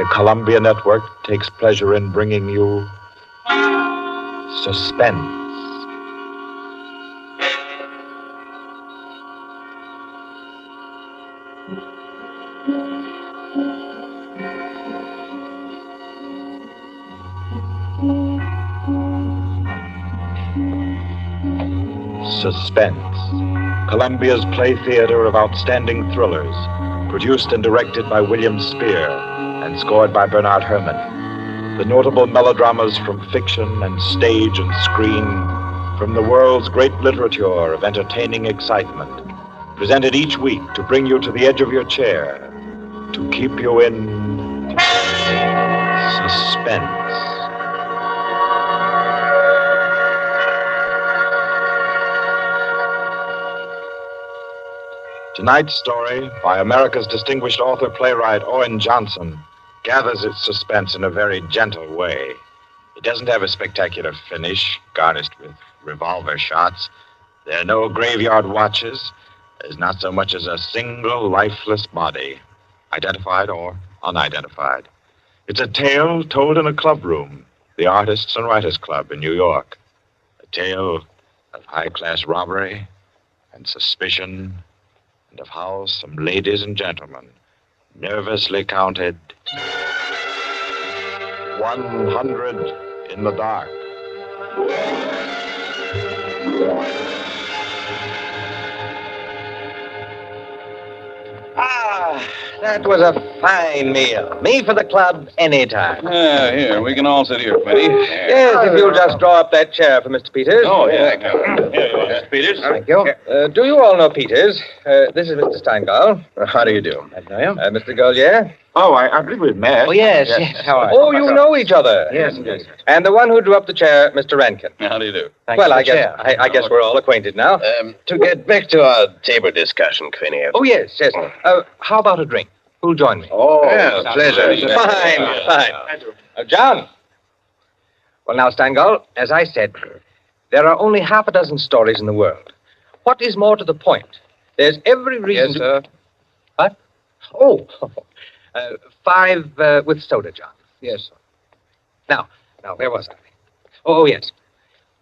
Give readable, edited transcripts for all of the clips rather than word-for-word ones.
the Columbia Network takes pleasure in bringing you Suspense. Suspense, Columbia's play theater of outstanding thrillers, produced and directed by William Spear and scored by Bernard Herrmann. The notable melodramas from fiction and stage and screen, from the world's great literature of entertaining excitement, presented each week to bring you to the edge of your chair, to keep you in suspense. Tonight's story, by America's distinguished author-playwright Owen Johnson, gathers its suspense in a very gentle way. It doesn't have a spectacular finish, garnished with revolver shots. There are no graveyard watches. There's not so much as a single lifeless body, identified or unidentified. It's a tale told in a club room, the Artists and Writers Club in New York. A tale of high-class robbery and suspicion, and of how some ladies and gentlemen nervously counted 100 in the dark. That was a fine meal. Me for the club anytime. Here, we can all sit here, Quinny. Yes, if you'll just draw up that chair for Mr. Peters. Oh, yeah. Here you are, Mr. Peters. Thank you. Do you all know Peters? This is Mr. Steingall. How do you do? I know you. Mr. Golier. Oh, I believe we've met. Oh, yes. How are you? Oh, you know each other. Yes. And the one who drew up the chair, Mr. Rankin. How do you do? Well, I guess we're all acquainted now. To get back to our table discussion, Quinny. Oh, yes. How about a drink? Who'll join me? Oh, yeah, pleasure. Fine. John. Well, now, Steingall, as I said, there are only half a dozen stories in the world. What is more to the point? There's every reason Yes, sir. What? Oh, 5 with soda, John. Yes, sir. Now, where was I? Oh, yes.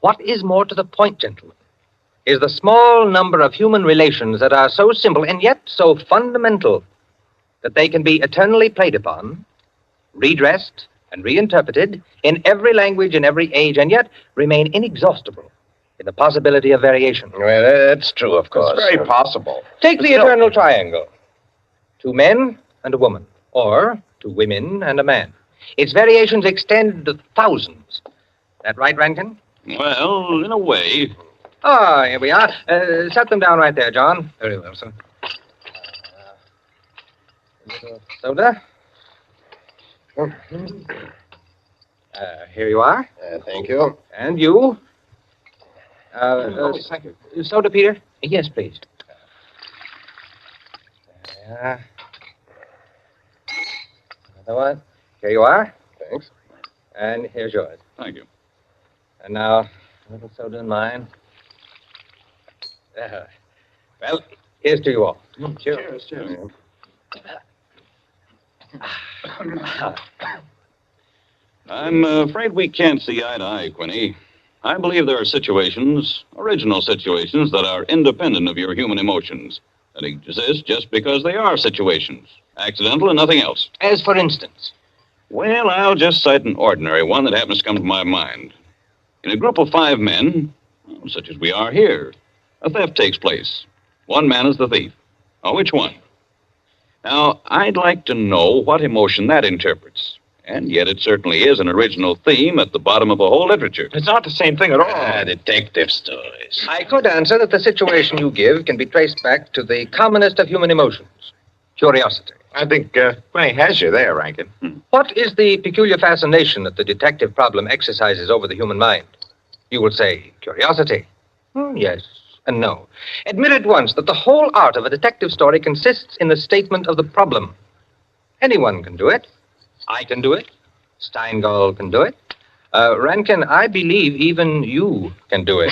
What is more to the point, gentlemen, is the small number of human relations that are so simple and yet so fundamental that they can be eternally played upon, redressed, and reinterpreted in every language, in every age, and yet remain inexhaustible in the possibility of variation. Well, that's true, of course. It's very possible. Take the eternal triangle. 2 men and a woman, or 2 women and a man. Its variations extend to thousands. That right, Rankin? Well, in a way. Ah, here we are. Set them down right there, John. Very well, sir. Soda. Here you are. Thank you. And you. Thank you. Soda, Peter? Yes, please. Another one. Here you are. Thanks. And here's yours. Thank you. And now, a little soda in mine. Well, here's to you all. Cheers. Cheers. I'm afraid we can't see eye to eye, Quinny. I believe there are situations, original situations, that are independent of your human emotions, that exist just because they are situations, accidental and nothing else. As for instance? Well, I'll just cite an ordinary one that happens to come to my mind. In a group of 5 men, such as we are here, a theft takes place. One man is the thief. Oh, which one? Now, I'd like to know what emotion that interprets. And yet it certainly is an original theme at the bottom of a whole literature. It's not the same thing at all. Detective stories. I could answer that the situation you give can be traced back to the commonest of human emotions, curiosity. I think Quinny has you there, Rankin. What is the peculiar fascination that the detective problem exercises over the human mind? You will say curiosity. Yes and no. Admit at once that the whole art of a detective story consists in the statement of the problem. Anyone can do it. I can do it. Steingall can do it. Rankin, I believe even you can do it.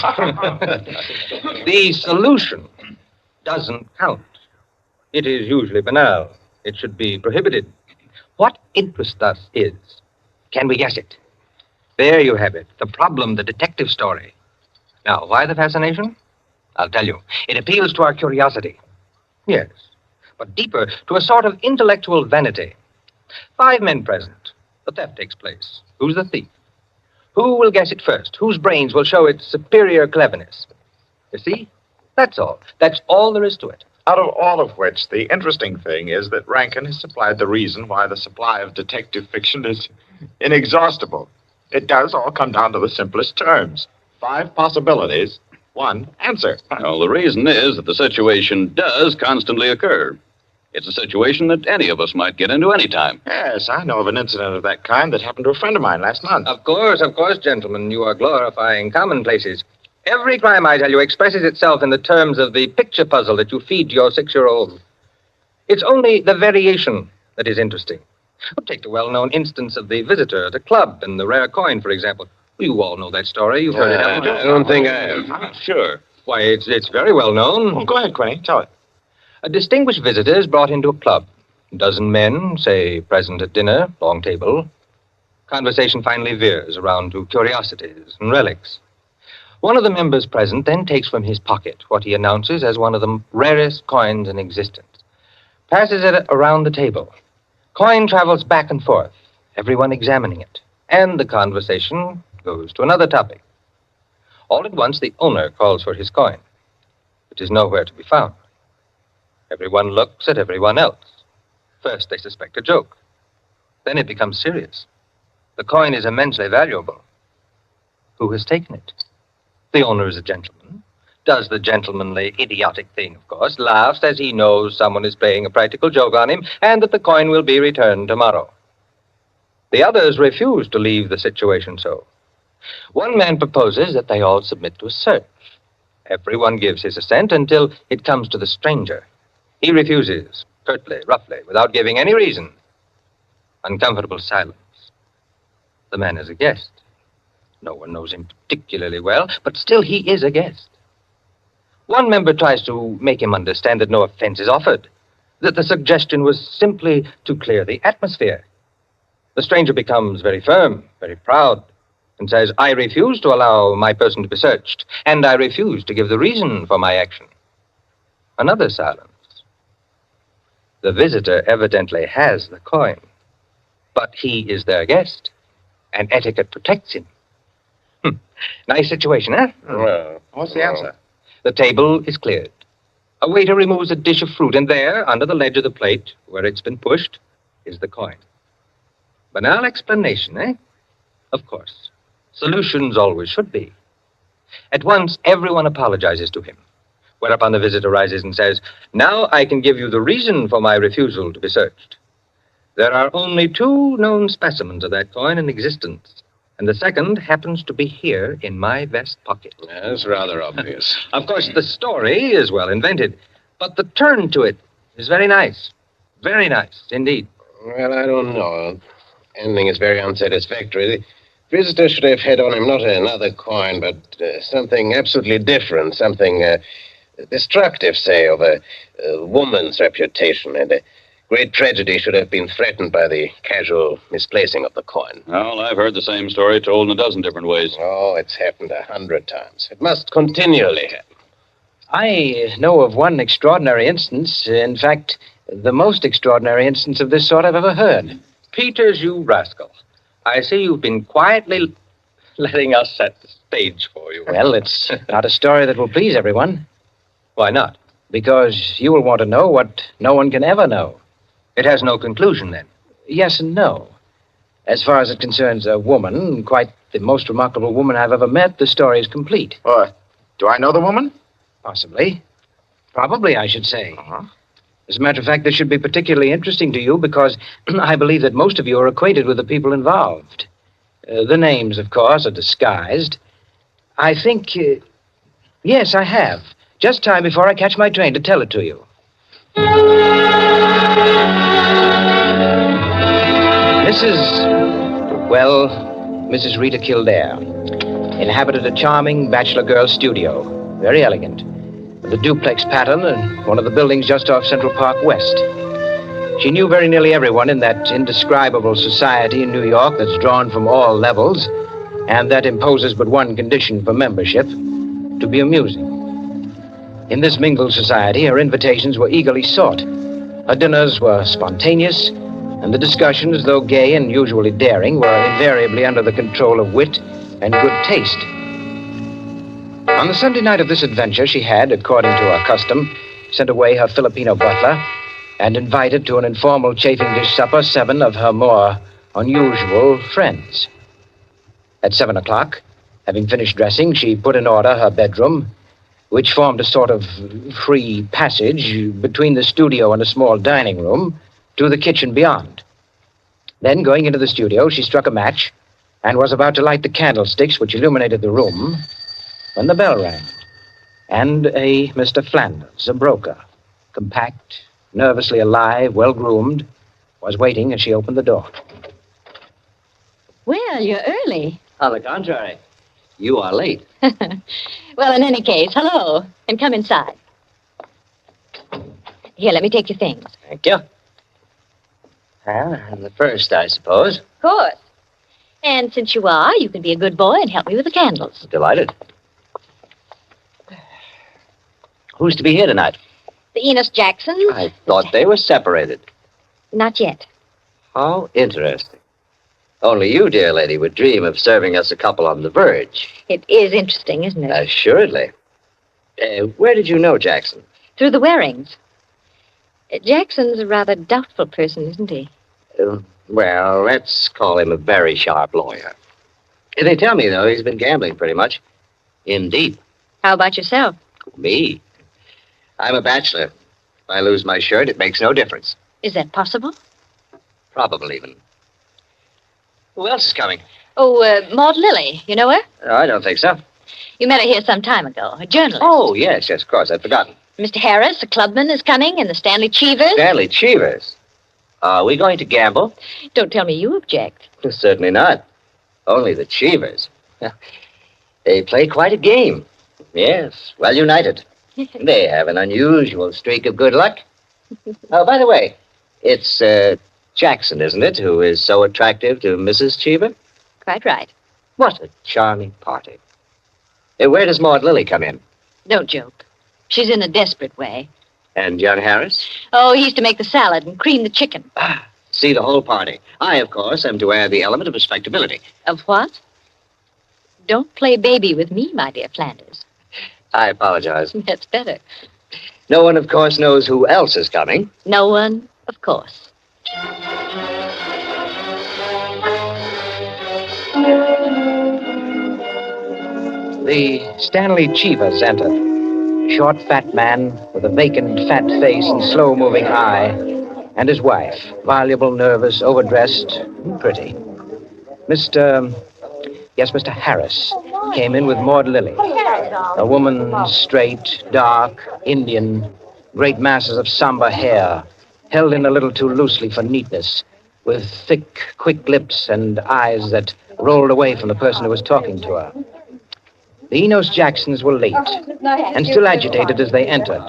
The solution doesn't count. It is usually banal. It should be prohibited. What interests us is, can we guess it? There you have it, the problem, the detective story. Now, why the fascination? I'll tell you. It appeals to our curiosity. Yes, but deeper, to a sort of intellectual vanity. 5 men present. The theft takes place. Who's the thief? Who will guess it first? Whose brains will show its superior cleverness? You see? That's all. That's all there is to it. Out of all of which, the interesting thing is that Rankin has supplied the reason why the supply of detective fiction is inexhaustible. It does all come down to the simplest terms. 5 possibilities, 1 answer. Well, the reason is that the situation does constantly occur. It's a situation that any of us might get into any time. Yes, I know of an incident of that kind that happened to a friend of mine last month. Of course, gentlemen, you are glorifying commonplaces. Every crime, I tell you, expresses itself in the terms of the picture puzzle that you feed to your 6-year-old. It's only the variation that is interesting. Take the well-known instance of the visitor at a club and the rare coin, for example. You all know that story. You've heard it, haven't you? I don't think I have. Sure. Why, it's very well known. Well, go ahead, Quinny. Tell it. A distinguished visitor is brought into a club. A dozen men, say, present at dinner, long table. Conversation finally veers around to curiosities and relics. One of the members present then takes from his pocket what he announces as one of the rarest coins in existence. Passes it around the table. Coin travels back and forth, everyone examining it. And the conversation goes to another topic. All at once, the owner calls for his coin. It is nowhere to be found. Everyone looks at everyone else. First, they suspect a joke. Then it becomes serious. The coin is immensely valuable. Who has taken it? The owner is a gentleman. Does the gentlemanly, idiotic thing, of course. Laughs as he knows someone is playing a practical joke on him and that the coin will be returned tomorrow. The others refuse to leave the situation so. One man proposes that they all submit to a search. Everyone gives his assent until it comes to the stranger. He refuses, curtly, roughly, without giving any reason. Uncomfortable silence. The man is a guest. No one knows him particularly well, but still he is a guest. One member tries to make him understand that no offense is offered, that the suggestion was simply to clear the atmosphere. The stranger becomes very firm, very proud, and says, I refuse to allow my person to be searched, and I refuse to give the reason for my action. Another silence. The visitor evidently has the coin, but he is their guest, and etiquette protects him. Nice situation, huh? Well, What's the answer? The table is cleared. A waiter removes a dish of fruit, and there, under the ledge of the plate, where it's been pushed, is the coin. Banal explanation, eh? Of course. Solutions always should be. At once, everyone apologizes to him, whereupon the visitor rises and says, Now I can give you the reason for my refusal to be searched. There are only 2 known specimens of that coin in existence, and the second happens to be here in my vest pocket. that's rather obvious. Of course, the story is well invented, but the turn to it is very nice. Very nice, indeed. Well, I don't know. Ending is very unsatisfactory. The visitor should have had on him not another coin, but something absolutely different, something destructive, say, of a woman's reputation, and a great tragedy should have been threatened by the casual misplacing of the coin. Well, I've heard the same story told in a dozen different ways. Oh, it's happened 100 times. It must continually happen. I know of one extraordinary instance. In fact, the most extraordinary instance of this sort I've ever heard. Peters, you rascal. I see you've been quietly letting us set the stage for you. Well, it's not a story that will please everyone, Why not? because you will want to know what no one can ever know. It has no conclusion, then. Yes and no. As far as it concerns a woman, quite the most remarkable woman I've ever met, the story is complete. Do I know the woman? Possibly. Probably, I should say. Uh-huh. As a matter of fact, this should be particularly interesting to you because I believe that most of you are acquainted with the people involved. The names, of course, are disguised. I think, yes, I have. Just time before I catch my train to tell it to you. Mrs. Rita Kildare inhabited a charming bachelor girl studio, very elegant, with a duplex pattern in one of the buildings just off Central Park West. She knew very nearly everyone in that indescribable society in New York that's drawn from all levels and that imposes but one condition for membership, to be amusing. In this mingled society, her invitations were eagerly sought. Her dinners were spontaneous, and the discussions, though gay and usually daring, were invariably under the control of wit and good taste. On the Sunday night of this adventure, she had, according to her custom, sent away her Filipino butler and invited to an informal chafing dish supper 7 of her more unusual friends. At 7 o'clock, having finished dressing, she put in order her bedroom, which formed a sort of free passage between the studio and a small dining room to the kitchen beyond. Then, going into the studio, she struck a match and was about to light the candlesticks which illuminated the room when the bell rang, and a Mr. Flanders, a broker, compact, nervously alive, well-groomed, was waiting as she opened the door. Well, you're early. On the contrary, you are late. Well, in any case, hello, and come inside. Here, let me take your things. Thank you. Well, I'm the first, I suppose. Of course. And since you are, you can be a good boy and help me with the candles. Delighted. Who's to be here tonight? The Enos Jacksons? I thought they were separated. Not yet. How interesting. Only you, dear lady, would dream of serving us a couple on the verge. It is interesting, isn't it? Assuredly. Where did you know Jackson? Through the Warings. Jackson's a rather doubtful person, isn't he? Well, let's call him a very sharp lawyer. They tell me, though, he's been gambling pretty much. In deep. How about yourself? Me? I'm a bachelor. If I lose my shirt, it makes no difference. Is that possible? Probable, even. Who else is coming? Oh, Maud Lily. You know her? I don't think so. You met her here some time ago. A journalist. Oh, yes, of course. I'd forgotten. Mr. Harris, a clubman, is coming, and the Stanley Cheevers. Stanley Cheevers? Are we going to gamble? Don't tell me you object. Certainly not. Only the Cheevers. They play quite a game. Yes, well united. They have an unusual streak of good luck. Oh, by the way, it's Jackson, isn't it, who is so attractive to Mrs. Cheever? Quite right. What a charming party. Where does Maud Lily come in? Don't joke. She's in a desperate way. And young Harris? Oh, he's to make the salad and cream the chicken. See the whole party. I, of course, am to add the element of respectability. Of what? Don't play baby with me, my dear Flanders. I apologize. That's better. No one, of course, knows who else is coming. No one, of course. The Stanley Cheevers entered. A short, fat man with a vacant, fat face and slow-moving eye, and his wife, voluble, nervous, overdressed, and pretty. Mr. Harris came in with Maud Lily, a woman straight, dark, Indian, great masses of somber hair, held in a little too loosely for neatness, with thick, quick lips and eyes that rolled away from the person who was talking to her. The Enos Jacksons were late, and still agitated as they entered.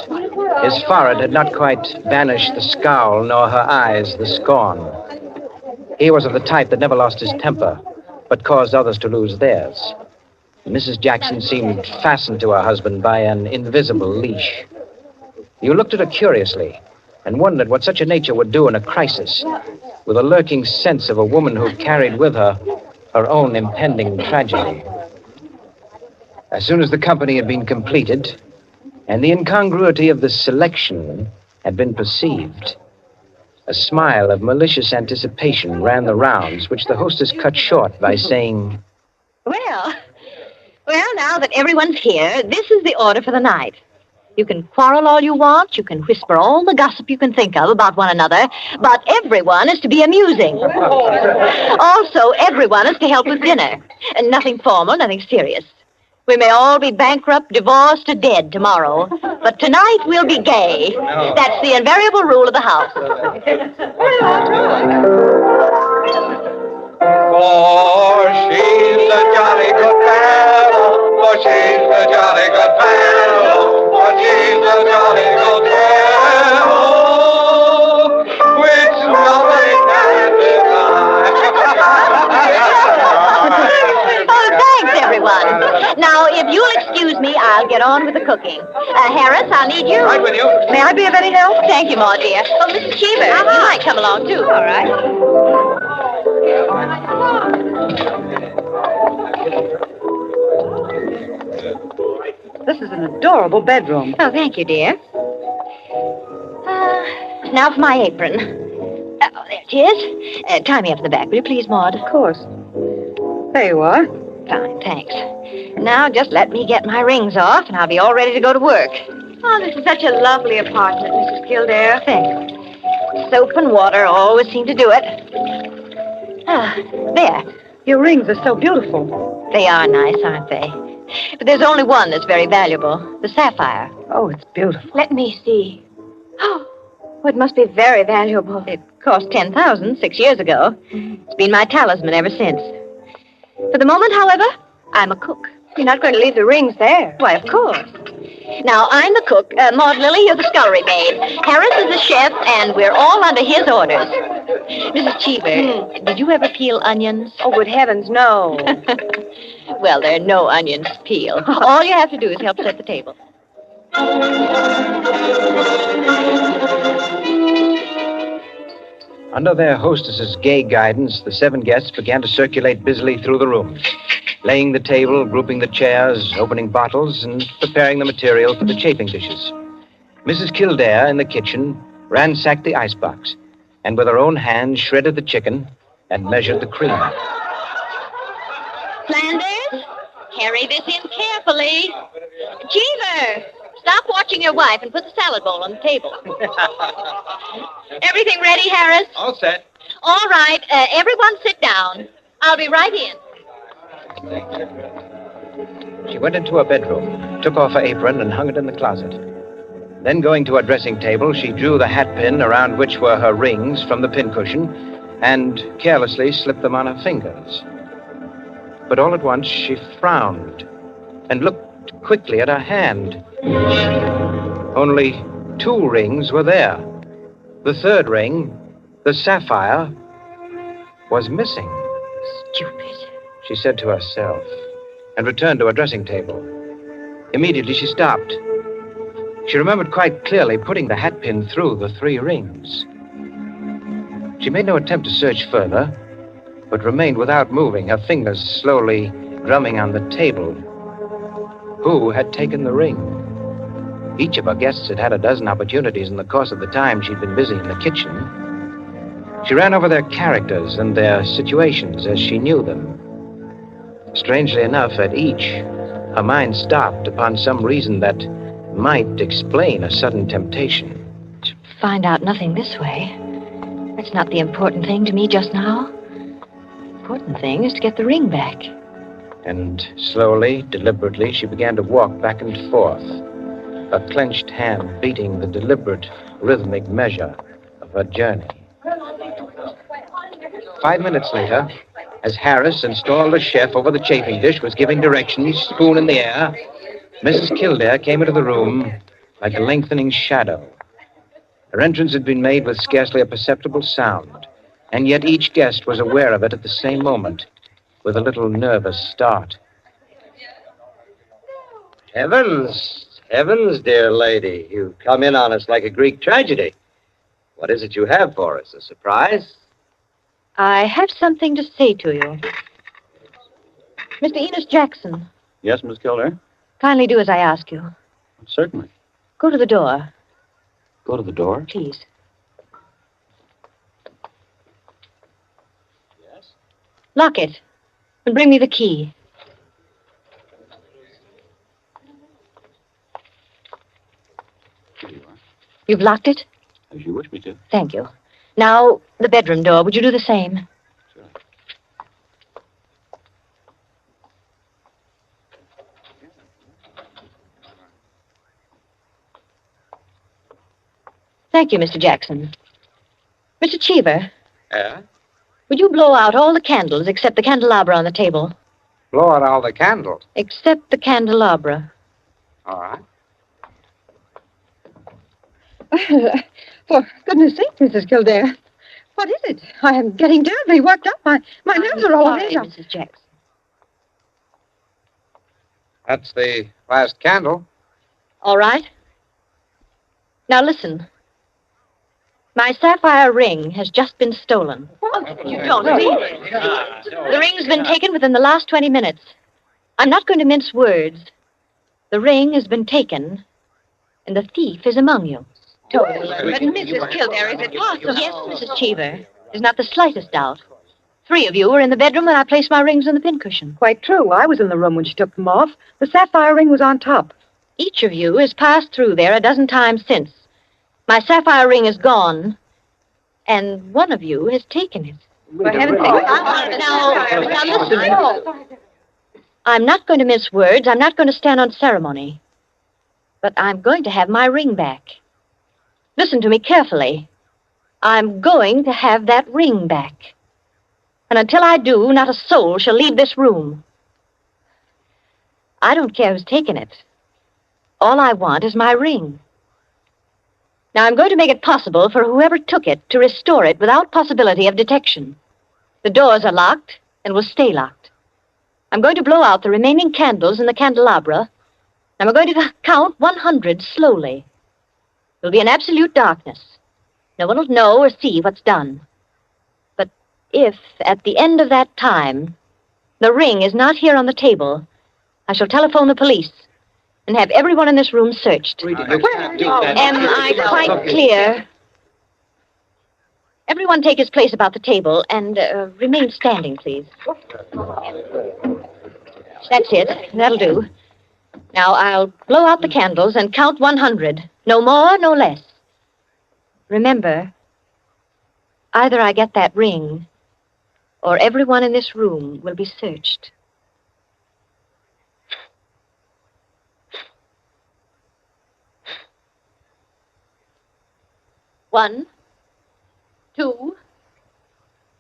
His forehead had not quite banished the scowl, nor her eyes the scorn. He was of the type that never lost his temper, but caused others to lose theirs. Mrs. Jackson seemed fastened to her husband by an invisible leash. You looked at her curiously and wondered what such a nature would do in a crisis, with a lurking sense of a woman who carried with her her own impending tragedy. As soon as the company had been completed, and the incongruity of the selection had been perceived, a smile of malicious anticipation ran the rounds, which the hostess cut short by saying, Well, now that everyone's here, this is the order for the night. You can quarrel all you want, you can whisper all the gossip you can think of about one another, but everyone is to be amusing. Also, everyone is to help with dinner. And nothing formal, nothing serious. We may all be bankrupt, divorced, or dead tomorrow, but tonight we'll be gay. That's the invariable rule of the house. For she's a jolly good fellow, for she's a jolly good fellow, for she's a jolly good fellow, with cooking. Harris, I'll need you. Right with you. May I be of any help? Thank you, Ma, dear. Oh, Mrs. Cheever, you might come along, too. All right. This is an adorable bedroom. Oh, thank you, dear. Now for my apron. Oh, there it is. Tie me up in the back, will you please, Maud? Of course. There you are. Fine, thanks. Now just let me get my rings off, and I'll be all ready to go to work. Oh, this is such a lovely apartment, Mrs. Kildare. Thanks. Soap and water always seem to do it. There. Your rings are so beautiful. They are nice, aren't they? But there's only one that's very valuable, the sapphire. Oh, it's beautiful. Let me see. Oh, it must be very valuable. It cost $10,000 6 years ago. It's been my talisman ever since. For the moment, however, I'm a cook. You're not going to leave the rings there. Why, of course. Now, I'm the cook. Maud Lily, you're the scullery maid. Harris is the chef, and we're all under his orders. Mrs. Cheever, did you ever peel onions? Oh, good heavens, no. Well, there are no onions to peel. All you have to do is help set the table. Under their hostess's gay guidance, the 7 guests began to circulate busily through the room, laying the table, grouping the chairs, opening bottles, and preparing the material for the chafing dishes. Mrs. Kildare, in the kitchen, ransacked the icebox, and with her own hands shredded the chicken and measured the cream. Flanders, carry this in carefully. Cheever, stop watching your wife and put the salad bowl on the table. Everything ready, Harris? All set. All right, everyone sit down. I'll be right in. She went into her bedroom, took off her apron, and hung it in the closet. Then, going to her dressing table, she drew the hat pin around which were her rings from the pincushion and carelessly slipped them on her fingers. But all at once, she frowned and looked quickly at her hand. Only 2 rings were there. The 3rd ring, the sapphire, was missing. Stupid. She said to herself, and returned to her dressing table. Immediately, she stopped. She remembered quite clearly putting the hat pin through the 3 rings. She made no attempt to search further, but remained without moving, her fingers slowly drumming on the table. Who had taken the ring? Each of her guests had had a dozen opportunities in the course of the time she'd been busy in the kitchen. She ran over their characters and their situations as she knew them. Strangely enough, at each, her mind stopped upon some reason that might explain a sudden temptation. To find out nothing this way. That's not the important thing to me just now. The important thing is to get the ring back. And slowly, deliberately, she began to walk back and forth, her clenched hand beating the deliberate, rhythmic measure of her journey. 5 minutes later, as Harris, installed as chef over the chafing dish, was giving directions, spoon in the air, Mrs. Kildare came into the room like a lengthening shadow. Her entrance had been made with scarcely a perceptible sound, and yet each guest was aware of it at the same moment, with a little nervous start. Heavens, heavens, dear lady. You've come in on us like a Greek tragedy. What is it you have for us? A surprise? I have something to say to you. Mr. Enos Jackson, Yes, Miss Kildare? kindly do as I ask you. Certainly. Go to the door, Go to the door. please. Yes? Lock it, and bring me the key. Here you are. You've locked it? As you wish me to. Thank you. Now, the bedroom door. Would you do the same? Sure. Thank you, Mr. Jackson. Mr. Cheever, Yeah? would you blow out all the candles except the candelabra on the table? Blow out all the candles. Except the candelabra. All right. For goodness sake, Mrs. Kildare. What is it? I am getting terribly worked up. My nerves are all Sorry, on edge. Mrs. Jackson. That's the last candle. All right. Now listen. My sapphire ring has just been stolen. You don't mean it. The ring's been taken within the last 20 minutes. I'm not going to mince words. The ring has been taken, and the thief is among you. But Mrs. Kildare, is it possible? Yes, Mrs. Cheever. There's not the slightest doubt. 3 of you were in the bedroom when I placed my rings on the pincushion. Quite true. I was in the room when she took them off. The sapphire ring was on top. Each of you has passed through there a dozen times since. My sapphire ring is gone, and one of you has taken it. For heaven's sake. Now listen. I'm not going to mince words. I'm not going to stand on ceremony. But I'm going to have my ring back. Listen to me carefully. I'm going to have that ring back. And until I do, not a soul shall leave this room. I don't care who's taken it. All I want is my ring. Now, I'm going to make it possible for whoever took it to restore it without possibility of detection. The doors are locked and will stay locked. I'm going to blow out the remaining candles in the candelabra, and I'm going to count 100 slowly. There'll be an absolute darkness. No one will know or see what's done. But if, at the end of that time, the ring is not here on the table, I shall telephone the police and have everyone in this room searched. Am I quite clear? Everyone take his place about the table and remain standing, please. That's it. That'll do. Now, I'll blow out the candles and count 100. No more, no less. Remember, either I get that ring, or everyone in this room will be searched. 1, 2,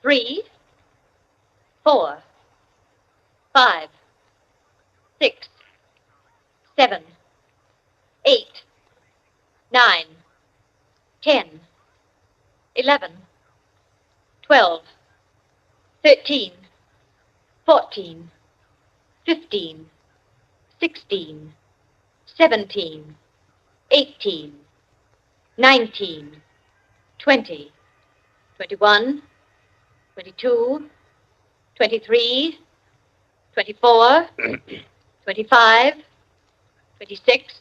3, 4, 5, 6, 7, 8, 9, 10, 11, 12, 13, 14, 15, 16, 17, 18, 19, 20, 21, 22, 23, 24, 25, 26,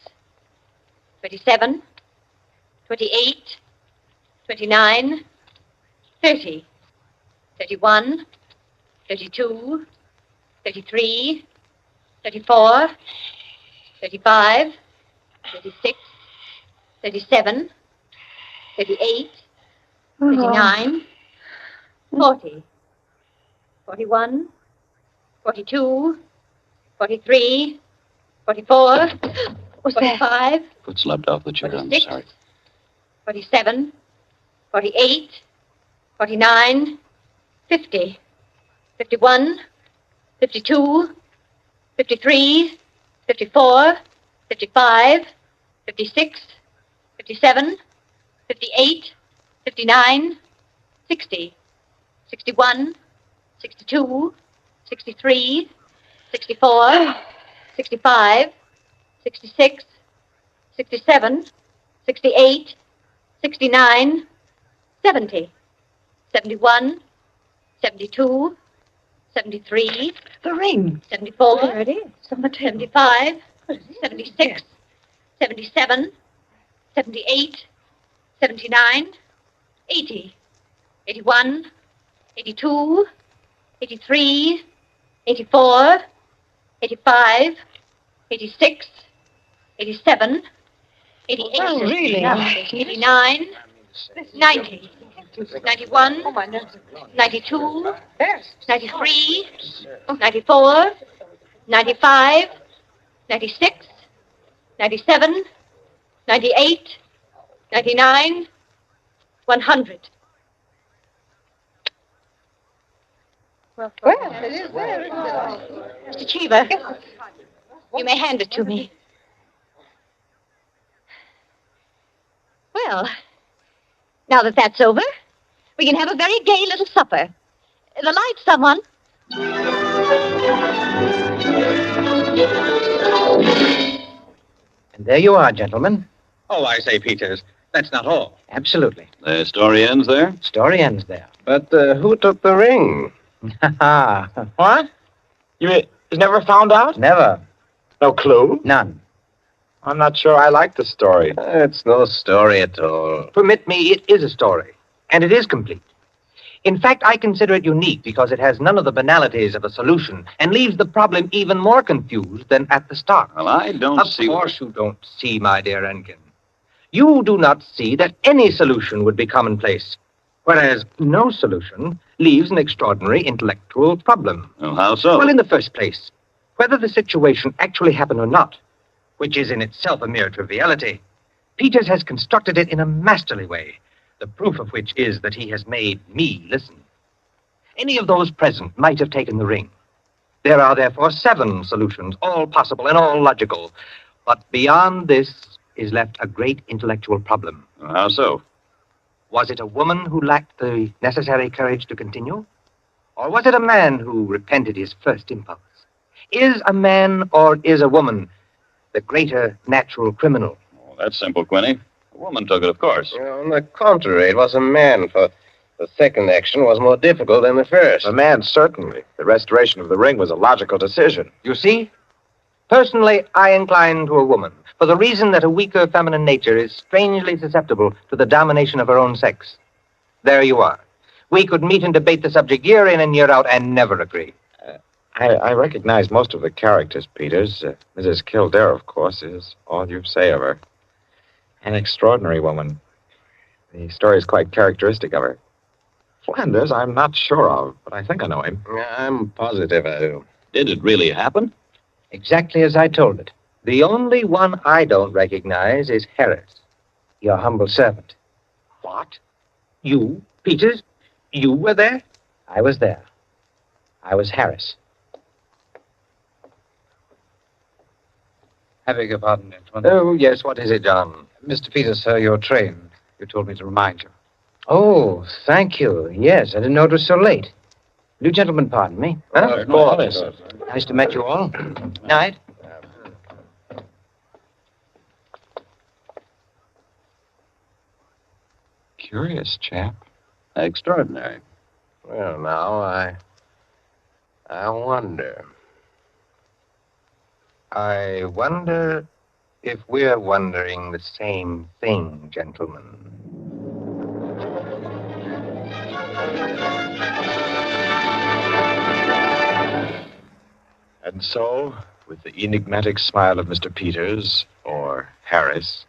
27, 28, 29, 30, 31, 32, 33, 34, 35, 36, 37, 38, 39, 40, 41, 42, 43, 44, 45, Foot slubbed off the chair. I'm 46, sorry. 47, 48, 49, 50, 51, 52, 53, 54, 55, 56, 57, 58, 59, 60, 61, 62, 63, 64, 65, 66, 67, 68, 69, 70, 71, 72, 73, The ring. 74, There it is. On the table. 75, 76, 77, 78, 79, 80, 81, 82, 83, 84, 85, 86, 87, 88, Oh, really? 89, 90, 91, 92, 93, 94, 95, 96, 97, 98, 99, 100. Well, it is there, isn't it? Mr. Cheever, you may hand it to me. Well, now that that's over, we can have a very gay little supper. The lights, someone. And there you are, gentlemen. Oh, I say, Peters, that's not all. Absolutely. The story ends there? Story ends there. But who took the ring? What? It's never found out? Never. No clue? None. I'm not sure I like the story. It's no story at all. Permit me, it is a story, and it is complete. In fact, I consider it unique because it has none of the banalities of a solution and leaves the problem even more confused than at the start. Well, I don't see... Of course you don't see, my dear Enkin. You do not see that any solution would be commonplace, whereas no solution leaves an extraordinary intellectual problem. Well, how so? Well, in the first place, whether the situation actually happened or not, which is in itself a mere triviality, Peters has constructed it in a masterly way, the proof of which is that he has made me listen. Any of those present might have taken the ring. There are therefore 7 solutions, all possible and all logical. But beyond this is left a great intellectual problem. Well, how so? Was it a woman who lacked the necessary courage to continue? Or was it a man who repented his first impulse? Is a man or is a woman the greater natural criminal? Oh, that's simple, Quinny. A woman took it, of course. On the contrary, it was a man, for the second action was more difficult than the first. The man, certainly. The restoration of the ring was a logical decision. You see? Personally, I incline to a woman, for the reason that a weaker feminine nature is strangely susceptible to the domination of her own sex. There you are. We could meet and debate the subject year in and year out and never agree. I recognize most of the characters, Peters. Mrs. Kildare, of course, is all you say of her. An extraordinary woman. The story is quite characteristic of her. Flanders, I'm not sure of, but I think I know him. I'm positive I do. Did it really happen? Exactly as I told it. The only one I don't recognize is Harris. Your humble servant. What? You, Peters? You were there? I was there. I was Harris. I beg your pardon, gentlemen. Oh, yes, what is it, John? Mr. Peters, sir, your train. You told me to remind you. Oh, thank you. Yes, I didn't know it was so late. Will you gentlemen pardon me? Huh? Of course. Nice to meet you all. Night. Curious chap. Extraordinary. Well, now, I wonder. I wonder if we're wondering the same thing, gentlemen. And so, with the enigmatic smile of Mr. Peters, or Harris,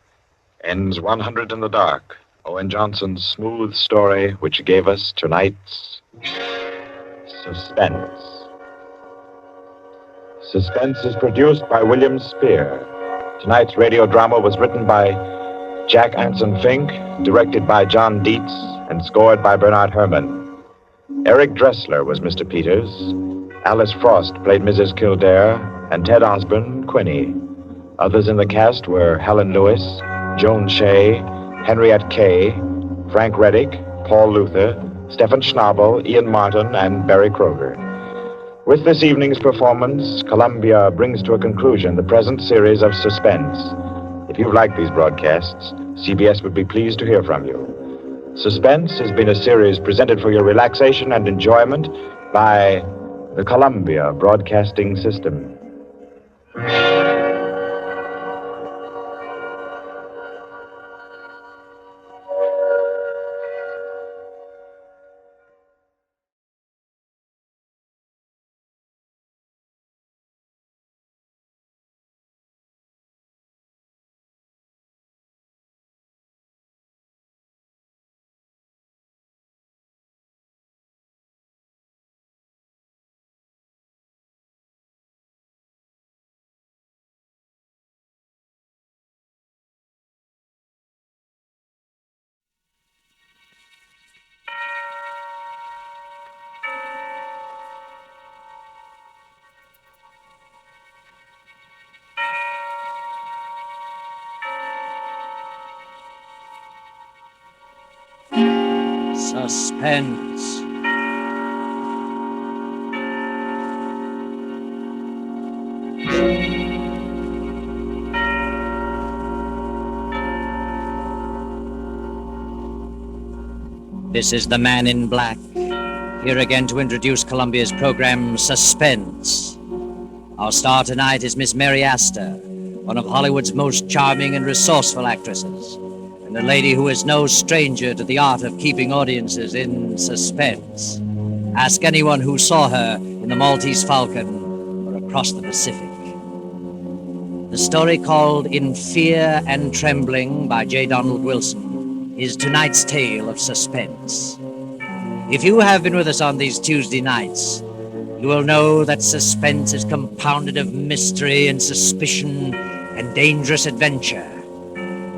ends 100 in the Dark, Owen Johnson's smooth story which gave us tonight's Suspense. Suspense is produced by William Spear. Tonight's radio drama was written by Jack Anson Fink, directed by John Dietz, and scored by Bernard Herrmann. Eric Dressler was Mr. Peters. Alice Frost played Mrs. Kildare, and Ted Osborne, Quinny. Others in the cast were Helen Lewis, Joan Shea, Henriette Kay, Frank Reddick, Paul Luther, Stephen Schnabel, Ian Martin, and Barry Kroger. With this evening's performance, Columbia brings to a conclusion the present series of Suspense. If you've liked these broadcasts, CBS would be pleased to hear from you. Suspense has been a series presented for your relaxation and enjoyment by the Columbia Broadcasting System. Suspense. This is the Man in Black, here again to introduce Columbia's program, Suspense. Our star tonight is Miss Mary Astor, one of Hollywood's most charming and resourceful actresses, and a lady who is no stranger to the art of keeping audiences in suspense. Ask anyone who saw her in the Maltese Falcon or across the Pacific. The story called In Fear and Trembling by J. Donald Wilson is tonight's tale of suspense. If you have been with us on these Tuesday nights, you will know that suspense is compounded of mystery and suspicion and dangerous adventure.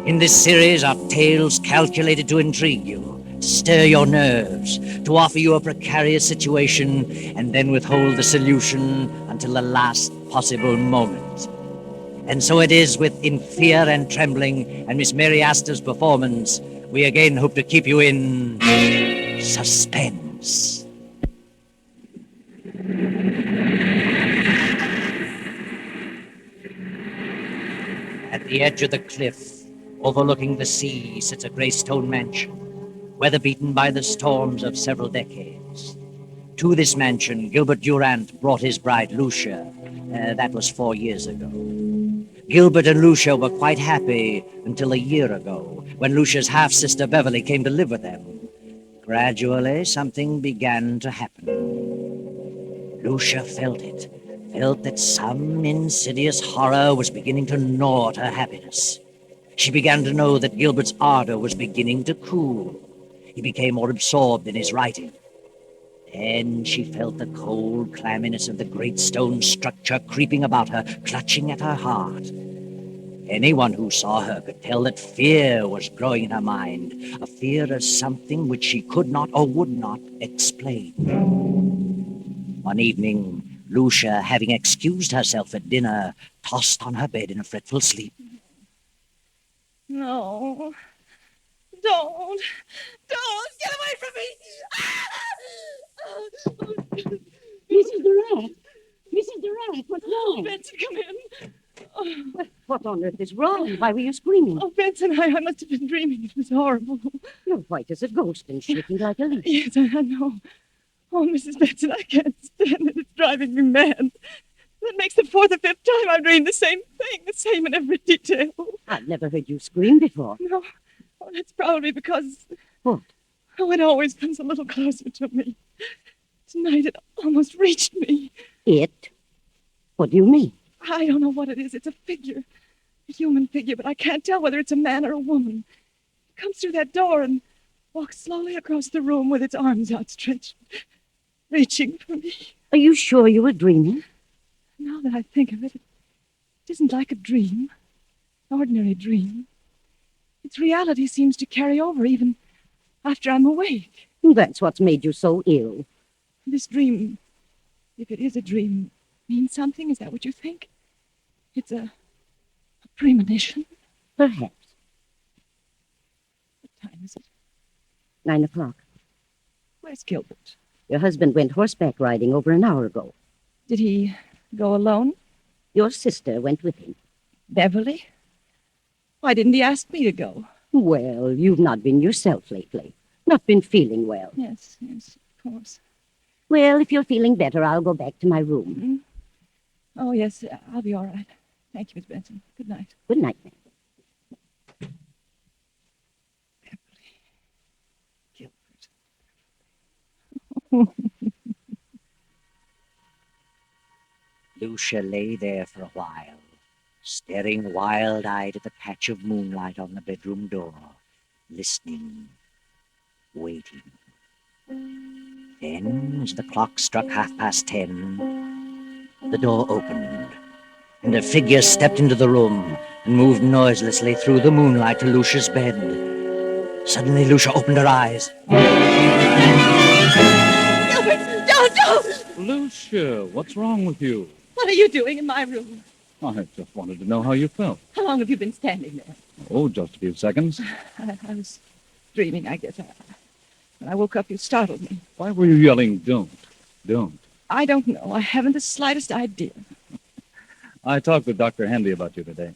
In this series are tales calculated to intrigue you, to stir your nerves, to offer you a precarious situation, and then withhold the solution until the last possible moment. And so it is with In Fear and Trembling and Miss Mary Astor's performance, we again hope to keep you in suspense. At the edge of the cliff, overlooking the sea, sits a gray stone mansion, weather-beaten by the storms of several decades. To this mansion, Gilbert Durant brought his bride, Lucia. That was 4 years ago. Gilbert and Lucia were quite happy until a year ago, when Lucia's half-sister Beverly came to live with them. Gradually, something began to happen. Lucia felt that some insidious horror was beginning to gnaw at her happiness. She began to know that Gilbert's ardor was beginning to cool. He became more absorbed in his writing. Then she felt the cold clamminess of the great stone structure creeping about her, clutching at her heart. Anyone who saw her could tell that fear was growing in her mind, a fear of something which she could not or would not explain. One evening, Lucia, having excused herself at dinner, tossed on her bed in a fretful sleep. No. Don't get away from me! Mrs. Durant! Mrs. Durant, what's wrong? Benson, come in. What on earth is wrong? Why were you screaming? Oh, Benson, I must have been dreaming. It was horrible. You're white as a ghost and shaking like a leaf. Yes, I know. Oh, Mrs. Benson, I can't stand it. It's driving me mad. That makes the 4th or 5th time I've dreamed the same thing, the same in every detail. I've never heard you scream before. No, oh, that's probably because... What? Oh, it always comes a little closer to me. Tonight it almost reached me. It? What do you mean? I don't know what it is. It's a figure. A human figure, but I can't tell whether it's a man or a woman. It comes through that door and walks slowly across the room with its arms outstretched, reaching for me. Are you sure you were dreaming? Now that I think of it, it isn't like a dream, an ordinary dream. Its reality seems to carry over even after I'm awake. That's what's made you so ill. This dream, if it is a dream, means something? Is that what you think? It's a premonition? Perhaps. What time is it? 9 o'clock. Where's Gilbert? Your husband went horseback riding over an hour ago. Did he go alone? Your sister went with him. Beverly? Why didn't he ask me to go? Well, you've not been yourself lately. Not been feeling well. Yes, of course. Well, if you're feeling better, I'll go back to my room. Mm-hmm. Oh, yes, I'll be all right. Thank you, Miss Benson. Good night. Good night, ma'am. Gilbert. Lucia lay there for a while, staring wild-eyed at the patch of moonlight on the bedroom door, listening, waiting. Then, as the clock struck 10:30, the door opened, and a figure stepped into the room and moved noiselessly through the moonlight to Lucia's bed. Suddenly, Lucia opened her eyes. Gilbert, don't! Lucia, what's wrong with you? What are you doing in my room? I just wanted to know how you felt. How long have you been standing there? Oh, just a few seconds. I was dreaming, I guess. When I woke up, you startled me. Why were you yelling, don't? I don't know. I haven't the slightest idea. I talked with Dr. Handy about you today.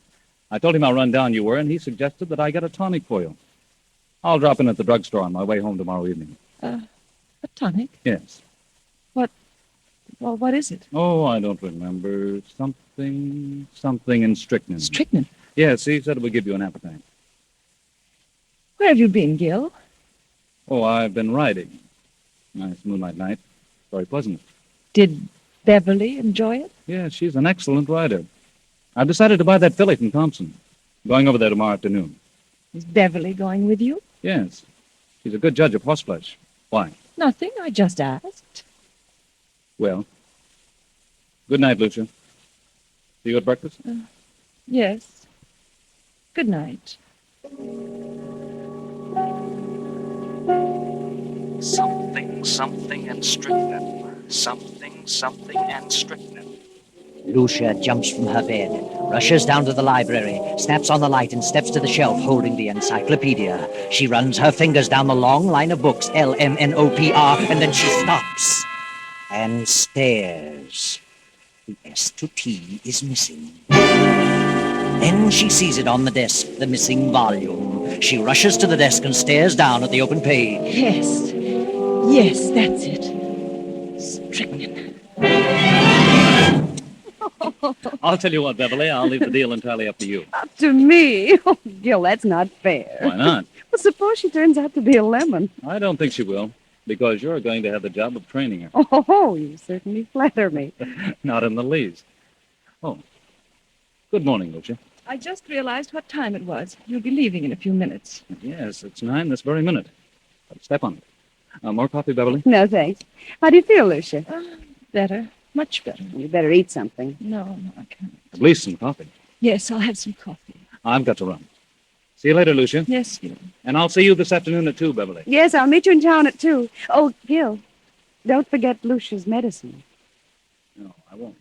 I told him how run down you were, and he suggested that I get a tonic for you. I'll drop in at the drugstore on my way home tomorrow evening. A tonic? Yes. Well, what is it? Oh, I don't remember. Something in strychnine. Strychnine? Yes, he said it would give you an appetite. Where have you been, Gil? Oh, I've been riding. Nice moonlight night. Very pleasant. Did Beverly enjoy it? Yes, she's an excellent rider. I've decided to buy that filly from Thompson. Going over there tomorrow afternoon. Is Beverly going with you? Yes. She's a good judge of horseflesh. Why? Nothing. I just asked. Well, good night, Lucia. See you at breakfast? Yes. Good night. Something, and strychnine. Something, and strychnine. Lucia jumps from her bed, rushes down to the library, snaps on the light, and steps to the shelf holding the encyclopedia. She runs her fingers down the long line of books, LMNOPR, and then she stops and stares. The S to T is missing. Then she sees it on the desk, the missing volume. She rushes to the desk and stares down at the open page. Yes, that's it. Strychnine. I'll tell you what, Beverly. I'll leave the deal entirely up to you. Up to me? Oh, Gil, that's not fair. Why not? Well, suppose she turns out to be a lemon. I don't think she will, because you're going to have the job of training her. Oh, you certainly flatter me. Not in the least. Oh. Good morning, Lucia. I just realized what time it was. You'll be leaving in a few minutes. Yes, it's 9 this very minute. Step on it. More coffee, Beverly? No, thanks. How do you feel, Lucia? Better. Much better. You better eat something. No, I can't. At least some coffee. Yes, I'll have some coffee. I've got to run. See you later, Lucia. Yes, Gil. And I'll see you this afternoon at 2, Beverly. Yes, I'll meet you in town at 2. Oh, Gil, don't forget Lucia's medicine. No, I won't.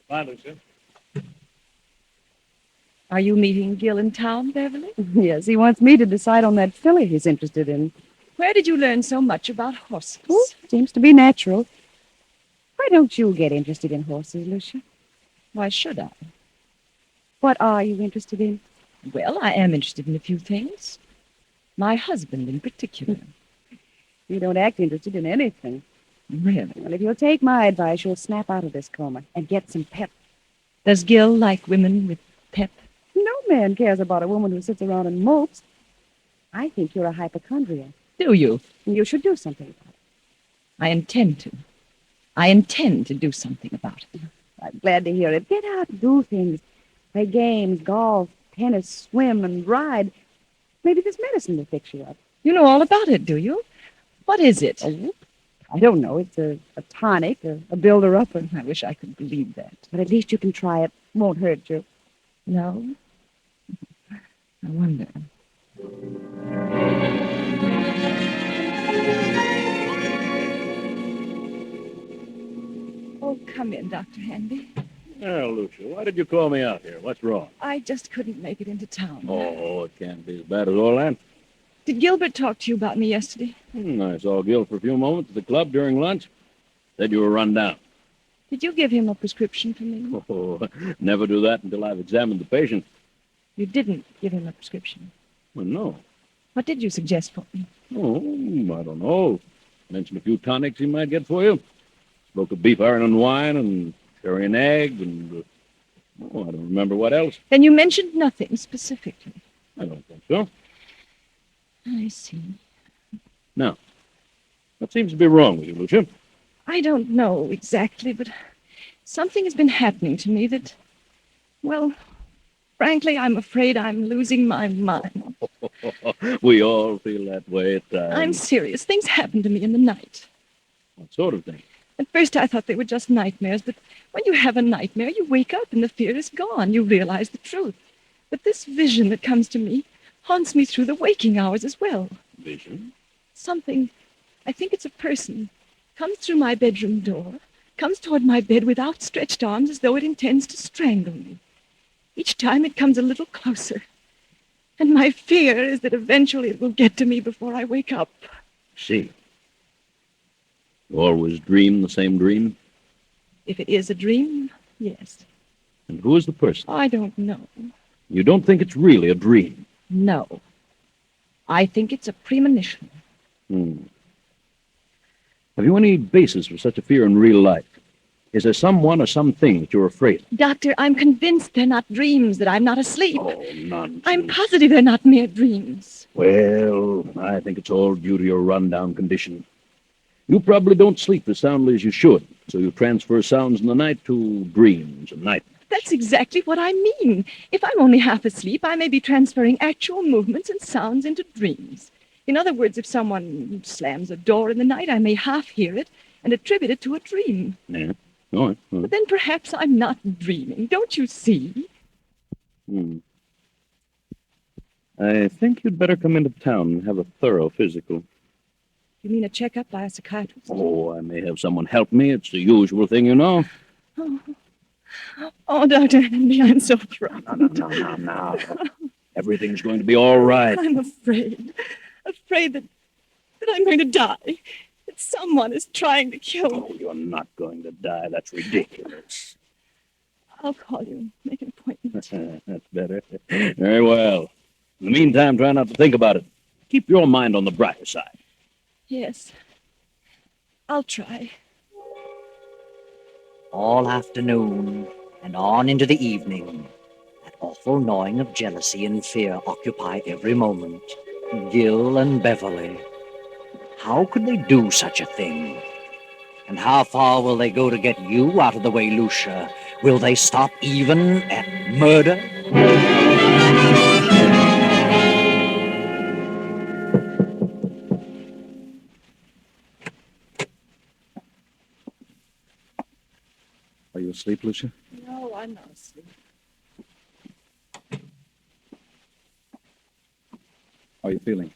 Bye, Lucia. Are you meeting Gil in town, Beverly? Yes, he wants me to decide on that filly he's interested in. Where did you learn so much about horses? Oh, seems to be natural. Why don't you get interested in horses, Lucia? Why should I? What are you interested in? Well, I am interested in a few things. My husband in particular. You don't act interested in anything. Really? Well, if you'll take my advice, you'll snap out of this coma and get some pep. Does Gil like women with pep? No man cares about a woman who sits around and mopes. I think you're a hypochondriac. Do you? And you should do something about it. I intend to. I intend to do something about it. I'm glad to hear it. Get out and do things. Play games, golf, tennis, swim, and ride. Maybe this medicine will fix you up. You know all about it, do you? What is it? Oh, I don't know. It's a tonic, a builder-upper. I wish I could believe that. But at least you can try it. Won't hurt you. No? I wonder. Oh, come in, Dr. Hanby. Well, Lucia, why did you call me out here? What's wrong? I just couldn't make it into town. Oh, it can't be as bad as all that. Did Gilbert talk to you about me yesterday? I saw Gil for a few moments at the club during lunch. Said you were run down. Did you give him a prescription for me? Oh, never do that until I've examined the patient. You didn't give him a prescription. Well, no. What did you suggest for me? Oh, I don't know. Mentioned a few tonics he might get for you. Spoke of beef iron and wine and sherry and egg and... I don't remember what else. Then you mentioned nothing specifically. I don't think so. I see. Now, what seems to be wrong with you, Lucia? I don't know exactly, but something has been happening to me that, well, frankly, I'm afraid I'm losing my mind. We all feel that way at times. I'm serious. Things happen to me in the night. What sort of thing? At first I thought they were just nightmares, but when you have a nightmare, you wake up and the fear is gone. You realize the truth. But this vision that comes to me haunts me through the waking hours as well. Vision? Something, I think it's a person, comes through my bedroom door, comes toward my bed with outstretched arms as though it intends to strangle me. Each time it comes a little closer. And my fear is that eventually it will get to me before I wake up. See. You always dream the same dream? If it is a dream, yes. And who is the person? I don't know. You don't think it's really a dream? No. I think it's a premonition. Have you any basis for such a fear in real life? Is there someone or something that you're afraid of? Doctor, I'm convinced they're not dreams, that I'm not asleep. Oh, nonsense. I'm positive they're not mere dreams. Well, I think it's all due to your rundown condition. You probably don't sleep as soundly as you should, so you transfer sounds in the night to dreams and nightmares. That's exactly what I mean. If I'm only half asleep, I may be transferring actual movements and sounds into dreams. In other words, if someone slams a door in the night, I may half hear it and attribute it to a dream. Yeah. All right. But then perhaps I'm not dreaming. Don't you see? I think you'd better come into town and have a thorough physical. You mean a checkup by a psychiatrist? Oh, I may have someone help me. It's the usual thing, you know. Oh, Dr. Henry, I'm so frightened. No. Everything's going to be all right. I'm afraid that I'm going to die. That someone is trying to kill me. Oh, you're not going to die. That's ridiculous. I'll call you and make an appointment. That's better. Very well. In the meantime, try not to think about it. Keep your mind on the brighter side. Yes, I'll try. All afternoon and on into the evening, that awful gnawing of jealousy and fear occupy every moment. Gil and Beverly. How could they do such a thing? And how far will they go to get you out of the way, Lucia? Will they stop even at murder? Are you asleep, Lucia? No, I'm not asleep. How are you feeling?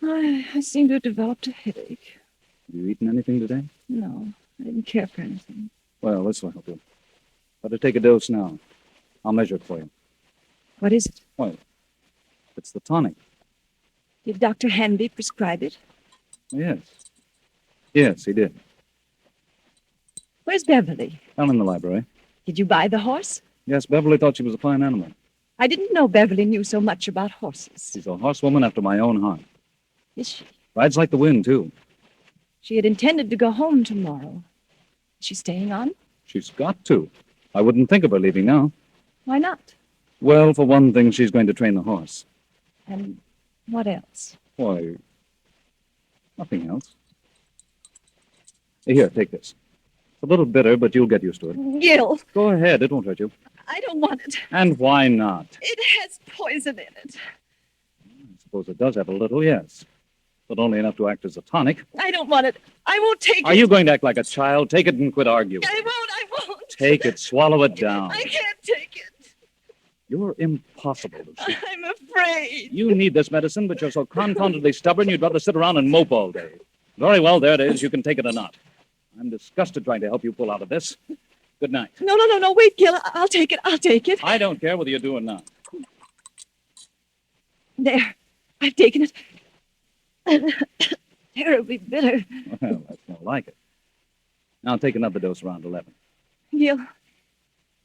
I seem to have developed a headache. Have you eaten anything today? No, I didn't care for anything. Well, this will help you. Better take a dose now. I'll measure it for you. What is it? Well, it's the tonic. Did Dr. Hanby prescribe it? Yes. Yes, he did. Where's Beverly? Down in the library. Did you buy the horse? Yes, Beverly thought she was a fine animal. I didn't know Beverly knew so much about horses. She's a horsewoman after my own heart. Is she? Rides like the wind, too. She had intended to go home tomorrow. Is she staying on? She's got to. I wouldn't think of her leaving now. Why not? Well, for one thing, she's going to train the horse. And what else? Why, nothing else. Here, take this. It's a little bitter, but you'll get used to it. Gil, Go ahead, it won't hurt you. I don't want it. And why not? It has poison in it. I suppose it does have a little, yes. But only enough to act as a tonic. I don't want it. I won't take it. Are you going to act like a child? Take it and quit arguing. I won't. Take it, swallow it down. I can't take it. You're impossible, Lucy. I'm afraid. You need this medicine, but you're so confoundedly stubborn you'd rather sit around and mope all day. Very well, there it is. You can take it or not. I'm disgusted trying to help you pull out of this. Good night. No. Wait, Gil. I'll take it. I don't care whether you do or not. There. I've taken it. Terribly bitter. Well, that's more like it. Now take another dose around 11. Gil,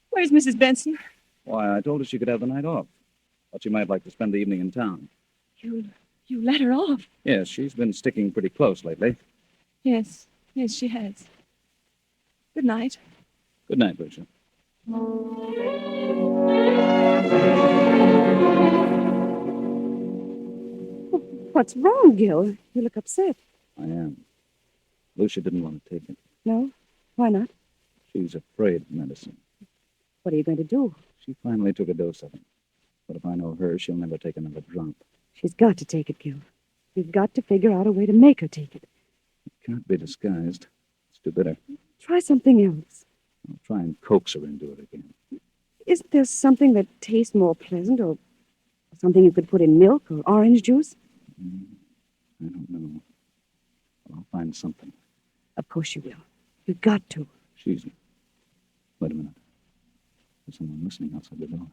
where's Mrs. Benson? Why, I told her she could have the night off. Thought she might like to spend the evening in town. You let her off? Yes, she's been sticking pretty close lately. Yes, she has. Good night. Good night, Lucia. What's wrong, Gil? You look upset. I am. Lucia didn't want to take it. No? Why not? She's afraid of medicine. What are you going to do? She finally took a dose of it. But if I know her, she'll never take another drop. She's got to take it, Gil. You've got to figure out a way to make her take it. It can't be disguised. It's too bitter. Try something else. I'll try and coax her into it again. Isn't there something that tastes more pleasant, or something you could put in milk or orange juice? I don't know. I'll find something. Of course you will. You've got to. She's... Wait a minute. There's someone listening outside the door.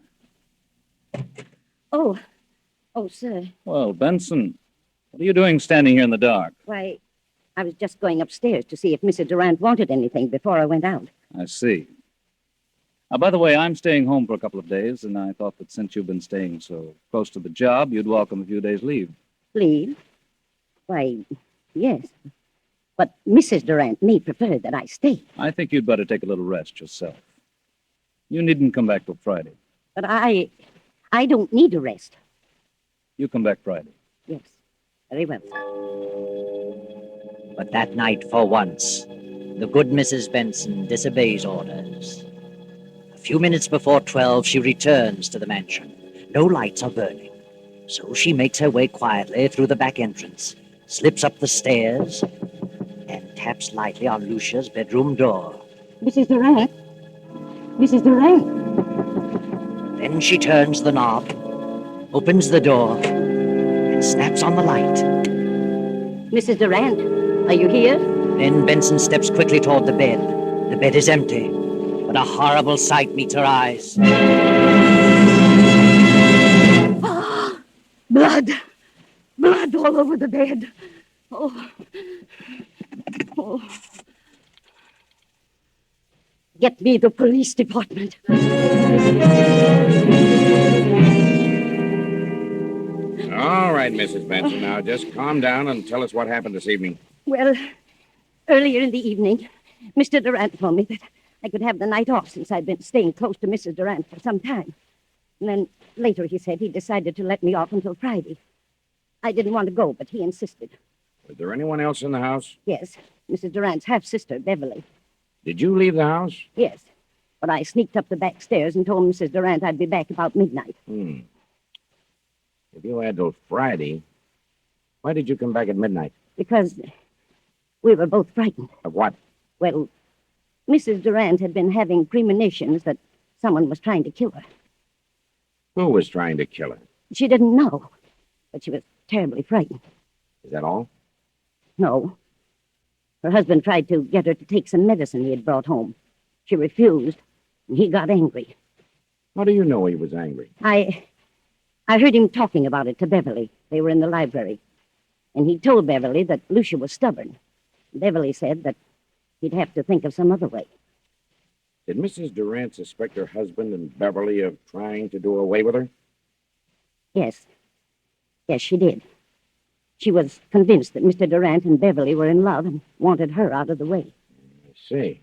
Oh, sir. Well, Benson, what are you doing standing here in the dark? Why, I was just going upstairs to see if Mr. Durant wanted anything before I went out. I see. By the way, I'm staying home for a couple of days, and I thought that since you've been staying so close to the job, you'd welcome a few days' leave. Leave? Why, yes. But Mrs. Durant may prefer that I stay. I think you'd better take a little rest yourself. You needn't come back till Friday. But I don't need a rest. You come back Friday. Yes, very well. But that night, for once, the good Mrs. Benson disobeys orders. A few minutes before 12, she returns to the mansion. No lights are burning, so she makes her way quietly through the back entrance, slips up the stairs, and taps lightly on Lucia's bedroom door. Mrs. Durant? Mrs. Durant? Then she turns the knob, opens the door, and snaps on the light. Mrs. Durant, are you here? Then Benson steps quickly toward the bed. The bed is empty, but a horrible sight meets her eyes. Blood! Blood all over the bed. Oh. Oh. Get me the police department. All right, Mrs. Benson. Now, just calm down and tell us what happened this evening. Well, earlier in the evening, Mr. Durant told me that I could have the night off since I'd been staying close to Mrs. Durant for some time. And then later he said he decided to let me off until Friday. I didn't want to go, but he insisted. Was there anyone else in the house? Yes, Mrs. Durant's half-sister, Beverly. Did you leave the house? Yes, but I sneaked up the back stairs and told Mrs. Durant I'd be back about midnight. If you had till Friday, why did you come back at midnight? Because we were both frightened. Of what? Well, Mrs. Durant had been having premonitions that someone was trying to kill her. Who was trying to kill her? She didn't know, but she was terribly frightened. Is that all? No. Her husband tried to get her to take some medicine he had brought home. She refused, and he got angry. How do you know he was angry? I heard him talking about it to Beverly. They were in the library. And he told Beverly that Lucia was stubborn. Beverly said that he'd have to think of some other way. Did Mrs. Durant suspect her husband and Beverly of trying to do away with her? Yes. Yes, she did. She was convinced that Mr. Durant and Beverly were in love and wanted her out of the way. I see.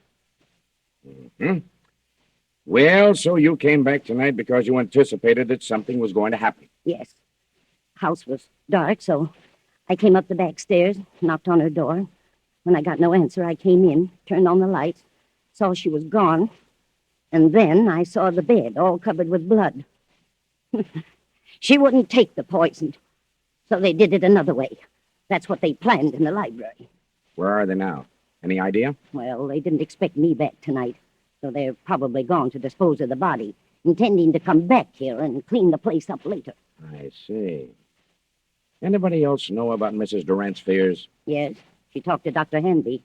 Well, so you came back tonight because you anticipated that something was going to happen. Yes. House was dark, so I came up the back stairs, knocked on her door. When I got no answer, I came in, turned on the lights, saw she was gone, and then I saw the bed all covered with blood. She wouldn't take the poison, so they did it another way. That's what they planned in the library. Where are they now? Any idea? Well, they didn't expect me back tonight, so they're probably gone to dispose of the body, intending to come back here and clean the place up later. I see. Anybody else know about Mrs. Durant's fears? Yes, she talked to Dr. Hanby.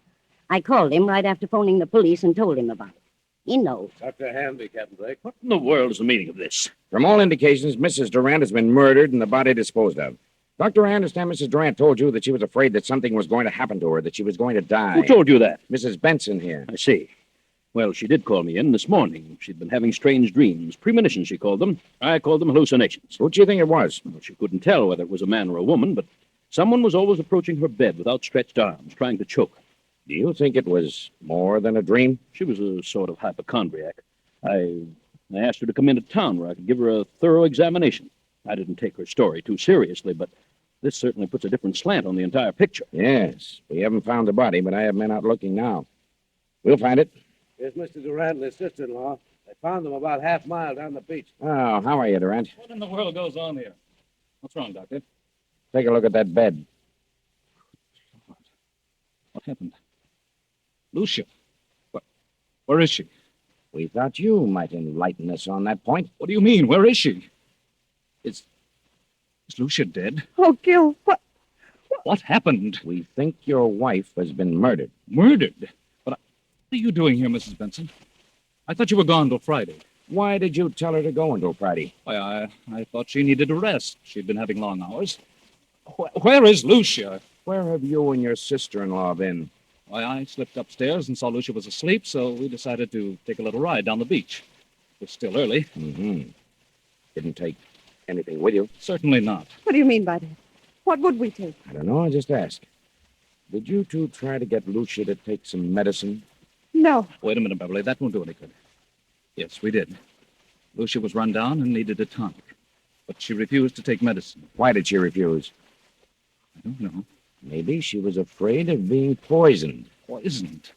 I called him right after phoning the police and told him about it. He knows. Dr. Hanby, Captain Blake. What in the world is the meaning of this? From all indications, Mrs. Durant has been murdered and the body disposed of. Doctor, I understand Mrs. Durant told you that she was afraid that something was going to happen to her, that she was going to die. Who told you that? Mrs. Benson here. I see. Well, she did call me in this morning. She'd been having strange dreams. Premonitions, she called them. I called them hallucinations. Who do you think it was? Well, she couldn't tell whether it was a man or a woman, but someone was always approaching her bed with outstretched arms, trying to choke her. Do you think it was more than a dream? She was a sort of hypochondriac. I asked her to come into town where I could give her a thorough examination. I didn't take her story too seriously, but this certainly puts a different slant on the entire picture. Yes. We haven't found the body, but I have men out looking now. We'll find it. Here's Mr. Durant and his sister-in-law. They found them about half-mile down the beach. Oh, how are you, Durant? What in the world goes on here? What's wrong, Doctor? Take a look at that bed. What happened? Lucia. Where is she? We thought you might enlighten us on that point. What do you mean? Where is she? Is Lucia dead? Oh, Gil, What happened? We think your wife has been murdered. Murdered? What are you doing here, Mrs. Benson? I thought you were gone till Friday. Why did you tell her to go until Friday? Why, I thought she needed a rest. She'd been having long hours. Where is Lucia? Where have you and your sister-in-law been? Why, I slipped upstairs and saw Lucia was asleep, so we decided to take a little ride down the beach. was still early. Mm-hmm. Didn't take anything with you? Certainly not. What do you mean by that? What would we take? I don't know. I just asked. Did you two try to get Lucia to take some medicine? No. Wait a minute, Beverly. That won't do any good. Yes, we did. Lucia was run down and needed a tonic. But she refused to take medicine. Why did she refuse? I don't know. Maybe she was afraid of being poisoned. Poisoned?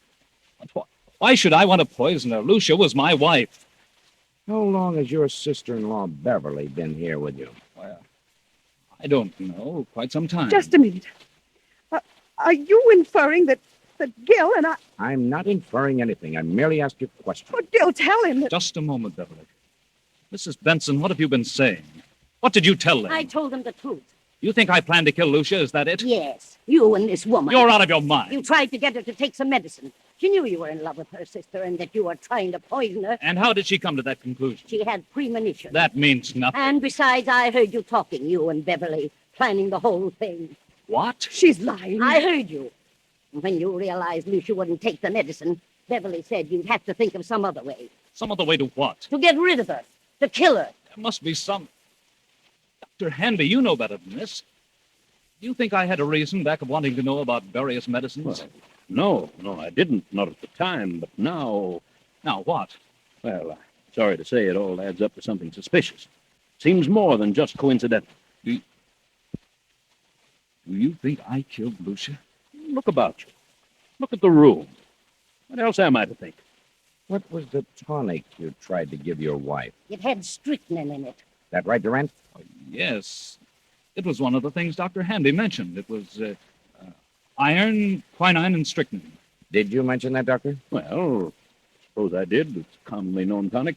Why should I want to poison her? Lucia was my wife. How long has your sister-in-law Beverly been here with you? Well, I don't know. Quite some time. Just a minute. Are you inferring that Gil and I... I'm not inferring anything. I merely asked you a question. Well, Gil, tell him that... Just a moment, Beverly. Mrs. Benson, what have you been saying? What did you tell them? I told them the truth. You think I planned to kill Lucia? Is that it? Yes, you and this woman. You're out of your mind. You tried to get her to take some medicine. She knew you were in love with her sister and that you were trying to poison her. And how did she come to that conclusion? She had premonition. That means nothing. And besides, I heard you talking, you and Beverly, planning the whole thing. What? She's lying. I heard you. When you realized Lucia wouldn't take the medicine, Beverly said you'd have to think of some other way. Some other way to what? To get rid of her. To kill her. There must be some... Dr. Hanby, you know better than this. Do you think I had a reason back of wanting to know about various medicines? Well, no, I didn't. Not at the time, but now... Now what? Well, sorry to say it all adds up to something suspicious. Seems more than just coincidental. Do you think I killed Lucia? Look about you. Look at the room. What else am I to think? What was the tonic you tried to give your wife? It had strychnine in it. That right, Durant? Oh, yes. It was one of the things Dr. Hanby mentioned. It was iron, quinine, and strychnine. Did you mention that, Doctor? Well, suppose I did. It's a commonly known tonic.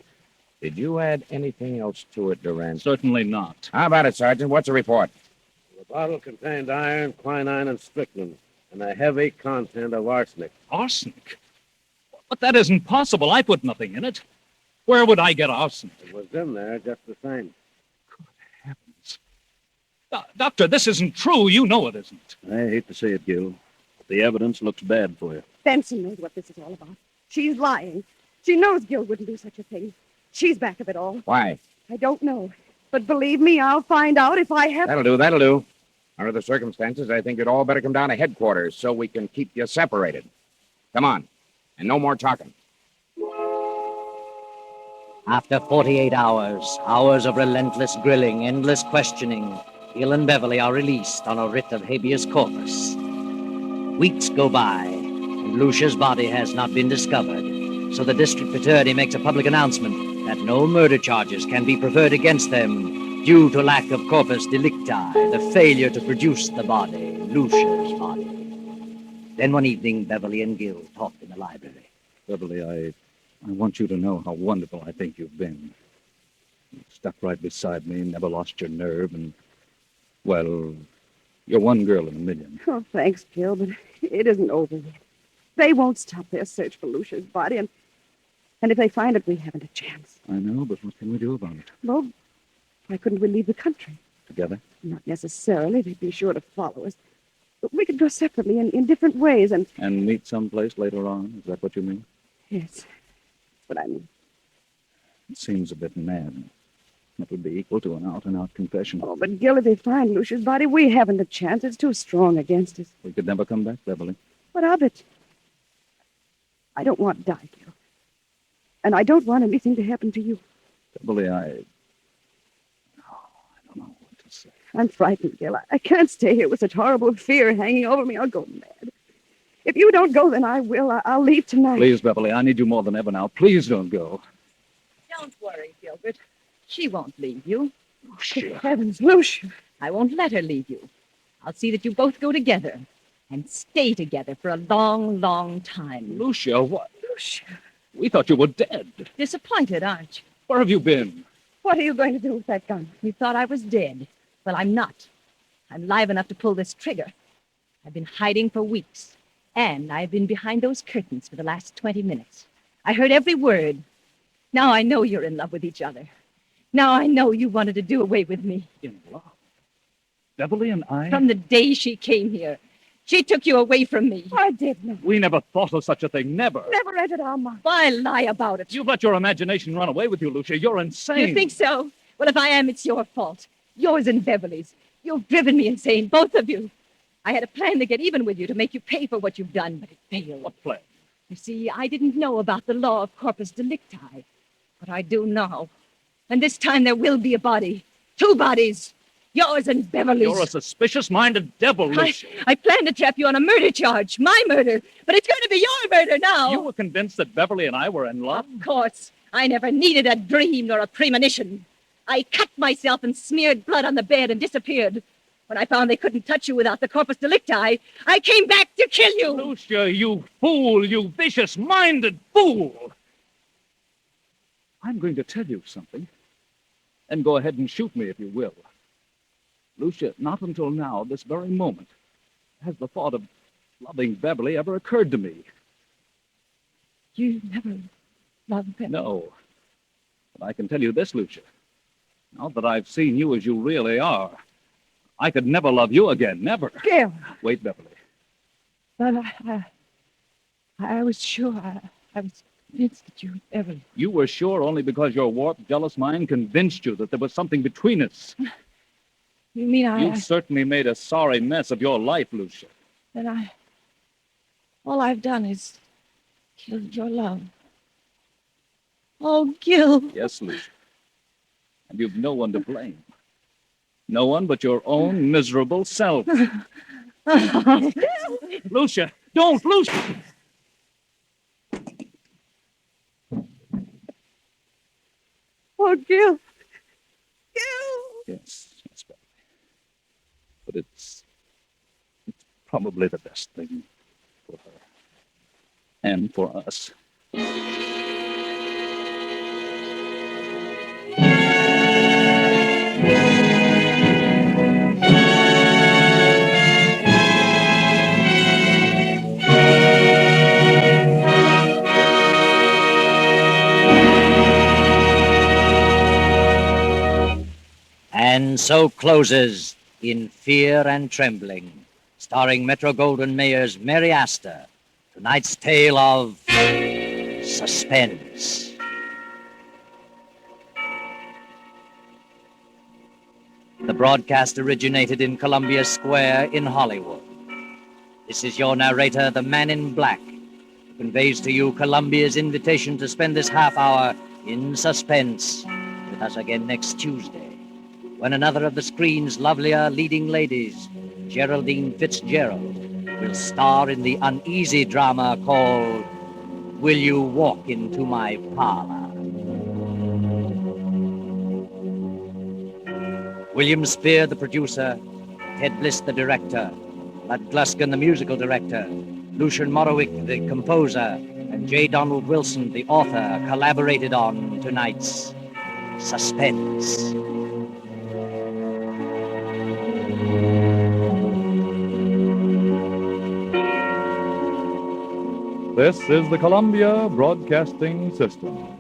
Did you add anything else to it, Durant? Certainly not. How about it, Sergeant? What's the report? The bottle contained iron, quinine, and strychnine, and a heavy content of arsenic. Arsenic? But that isn't possible. I put nothing in it. Where would I get arsenic? It was in there just the same. Good heavens. Doctor, this isn't true. You know it isn't. I hate to say it, Gil, but the evidence looks bad for you. Benson knows what this is all about. She's lying. She knows Gil wouldn't do such a thing. She's back of it all. Why? I don't know. But believe me, I'll find out if I have... That'll do. Under the circumstances, I think you'd all better come down to headquarters so we can keep you separated. Come on. And no more talking. After 48 hours of relentless grilling, endless questioning, Gil and Beverly are released on a writ of habeas corpus. Weeks go by, and Lucia's body has not been discovered, so the district attorney makes a public announcement that no murder charges can be preferred against them due to lack of corpus delicti, the failure to produce the body, Lucia's body. Then one evening, Beverly and Gil talked in the library. Beverly, I want you to know how wonderful I think you've been. You stuck right beside me, never lost your nerve, and, well, you're one girl in a million. Oh, thanks, Gil, but it isn't over yet. They won't stop their search for Lucia's body, and if they find it, we haven't a chance. I know, but what can we do about it? Well, why couldn't we leave the country? Together? Not necessarily. They'd be sure to follow us. But we could go separately in different ways, and... And meet someplace later on? Is that what you mean? Yes, that's what I mean. It seems a bit mad. It would be equal to an out-and-out confession. Oh, but Gil, if they find Lucia's body, we haven't a chance. It's too strong against us. We could never come back, Beverly. What of it? I don't want to die, Gil. And I don't want anything to happen to you. Beverly, I don't know what to say. I'm frightened, Gil. I can't stay here with such horrible fear hanging over me. I'll go mad. If you don't go, then I will. I'll leave tonight. Please, Beverly, I need you more than ever now. Please don't go. Don't worry, Gilbert. She won't leave you. Lucia. Good heavens, Lucia. I won't let her leave you. I'll see that you both go together and stay together for a long, long time. Lucia, what? Lucia. We thought you were dead. Disappointed, aren't you? Where have you been? What are you going to do with that gun? You thought I was dead. Well, I'm not. I'm live enough to pull this trigger. I've been hiding for weeks, and I've been behind those curtains for the last 20 minutes. I heard every word. Now I know you're in love with each other. Now I know you wanted to do away with me. In love? Beverly and I? From the day she came here, She took you away from me. I did not. We never thought of such a thing. Never. Never entered our mind. Why lie about it? You've let your imagination run away with you, Lucia. You're insane. You think so? Well, if I am, it's your fault. Yours and Beverly's. You've driven me insane, both of you. I had a plan to get even with you, to make you pay for what you've done, but it failed. What plan? You see, I didn't know about the law of corpus delicti, but I do now. And this time there will be a body. 2 bodies. Yours and Beverly's. You're a suspicious-minded devil, Lucia. I planned to trap you on a murder charge, my murder, but it's going to be your murder now. You were convinced that Beverly and I were in love? Of course. I never needed a dream nor a premonition. I cut myself and smeared blood on the bed and disappeared. When I found they couldn't touch you without the corpus delicti, I came back to kill you. Lucia, you fool, you vicious-minded fool. I'm going to tell you something. And go ahead and shoot me if you will. Lucia, not until now, this very moment, has the thought of loving Beverly ever occurred to me. You never loved Beverly? No. But I can tell you this, Lucia. Now that I've seen you as you really are, I could never love you again, never. Gil. Wait, Beverly. But I was sure. I was convinced that you ever... You were sure only because your warped, jealous mind convinced you that there was something between us. You mean You've certainly made a sorry mess of your life, Lucia. Then all I've done is killed your love. Oh, Gil. Yes, Lucia. And you've no one to blame. No one but your own miserable self. Lucia, don't, Lucia! Oh, Gil. Yes, Beverly. But it's probably the best thing for her. And for us. And so closes In Fear and Trembling, starring Metro-Goldwyn-Mayer's Mary Astor, tonight's tale of suspense. The broadcast originated in Columbia Square in Hollywood. This is your narrator, the Man in Black, who conveys to you Columbia's invitation to spend this half hour in suspense with us again next Tuesday, when another of the screen's lovelier leading ladies, Geraldine Fitzgerald, will star in the uneasy drama called Will You Walk Into My Parlor? William Spear, the producer, Ted Bliss, the director, Bud Gluskin, the musical director, Lucian Morowick, the composer, and J. Donald Wilson, the author, collaborated on tonight's Suspense. This is the Columbia Broadcasting System.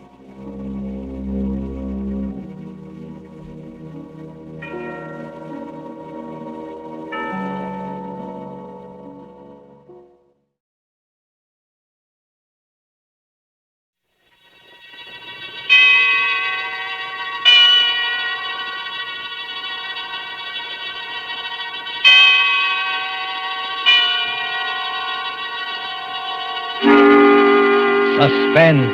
Suspense.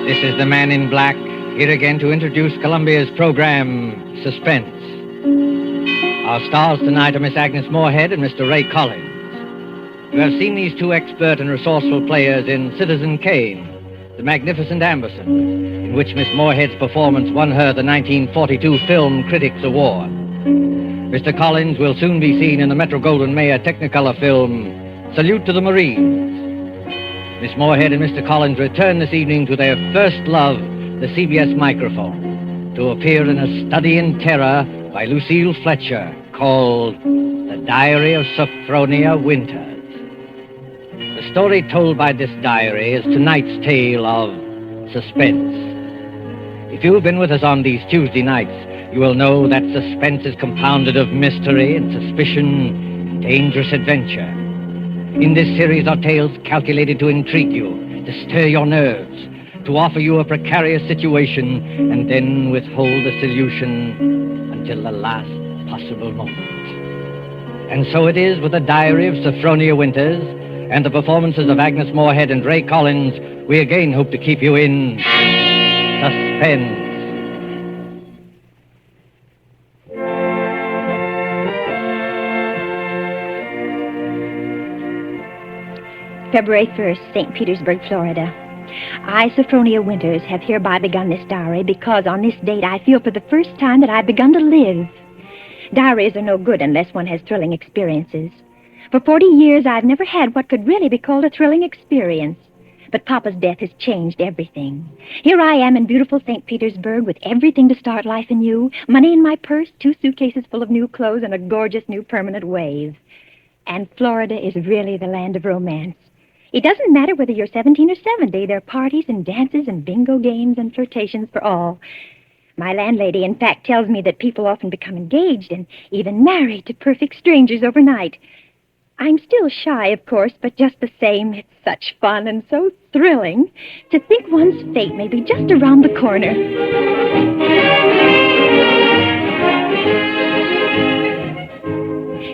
This is the Man in Black, here again to introduce Columbia's program, Suspense. Our stars tonight are Miss Agnes Moorehead and Mr. Ray Collins. You have seen these two expert and resourceful players in Citizen Kane, The Magnificent Amberson, in which Miss Moorehead's performance won her the 1942 Film Critics Award. Mr. Collins will soon be seen in the Metro-Goldwyn-Mayer Technicolor film, Salute to the Marines. Miss Moorehead and Mr. Collins return this evening to their first love, the CBS microphone, to appear in a study in terror by Lucille Fletcher called The Diary of Sophronia Winters. The story told by this diary is tonight's tale of suspense. If you've been with us on these Tuesday nights, you will know that suspense is compounded of mystery and suspicion and dangerous adventure. In this series are tales calculated to intrigue you, to stir your nerves, to offer you a precarious situation, and then withhold the solution until the last possible moment. And so it is with the Diary of Sophronia Winters and the performances of Agnes Moorehead and Ray Collins. We again hope to keep you in suspense. February 1st, St. Petersburg, Florida. I, Sophronia Winters, have hereby begun this diary because on this date I feel for the first time that I've begun to live. Diaries are no good unless one has thrilling experiences. For 40 years, I've never had what could really be called a thrilling experience. But Papa's death has changed everything. Here I am in beautiful St. Petersburg with everything to start life anew, money in my purse, 2 suitcases full of new clothes, and a gorgeous new permanent wave. And Florida is really the land of romance. It doesn't matter whether you're 17 or 70. There are parties and dances and bingo games and flirtations for all. My landlady, in fact, tells me that people often become engaged and even married to perfect strangers overnight. I'm still shy, of course, but just the same, it's such fun and so thrilling to think one's fate may be just around the corner.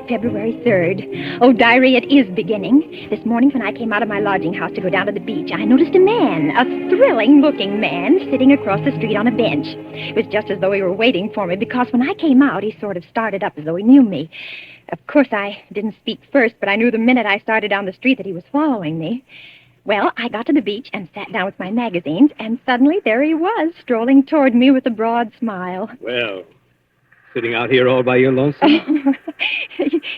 February 3rd. Oh, diary, it is beginning. This morning when I came out of my lodging house to go down to the beach, I noticed a man, a thrilling-looking man, sitting across the street on a bench. It was just as though he were waiting for me, because when I came out, he sort of started up as though he knew me. Of course, I didn't speak first, but I knew the minute I started down the street that he was following me. Well, I got to the beach and sat down with my magazines, and suddenly there he was, strolling toward me with a broad smile. Well, sitting out here all by your lonesome?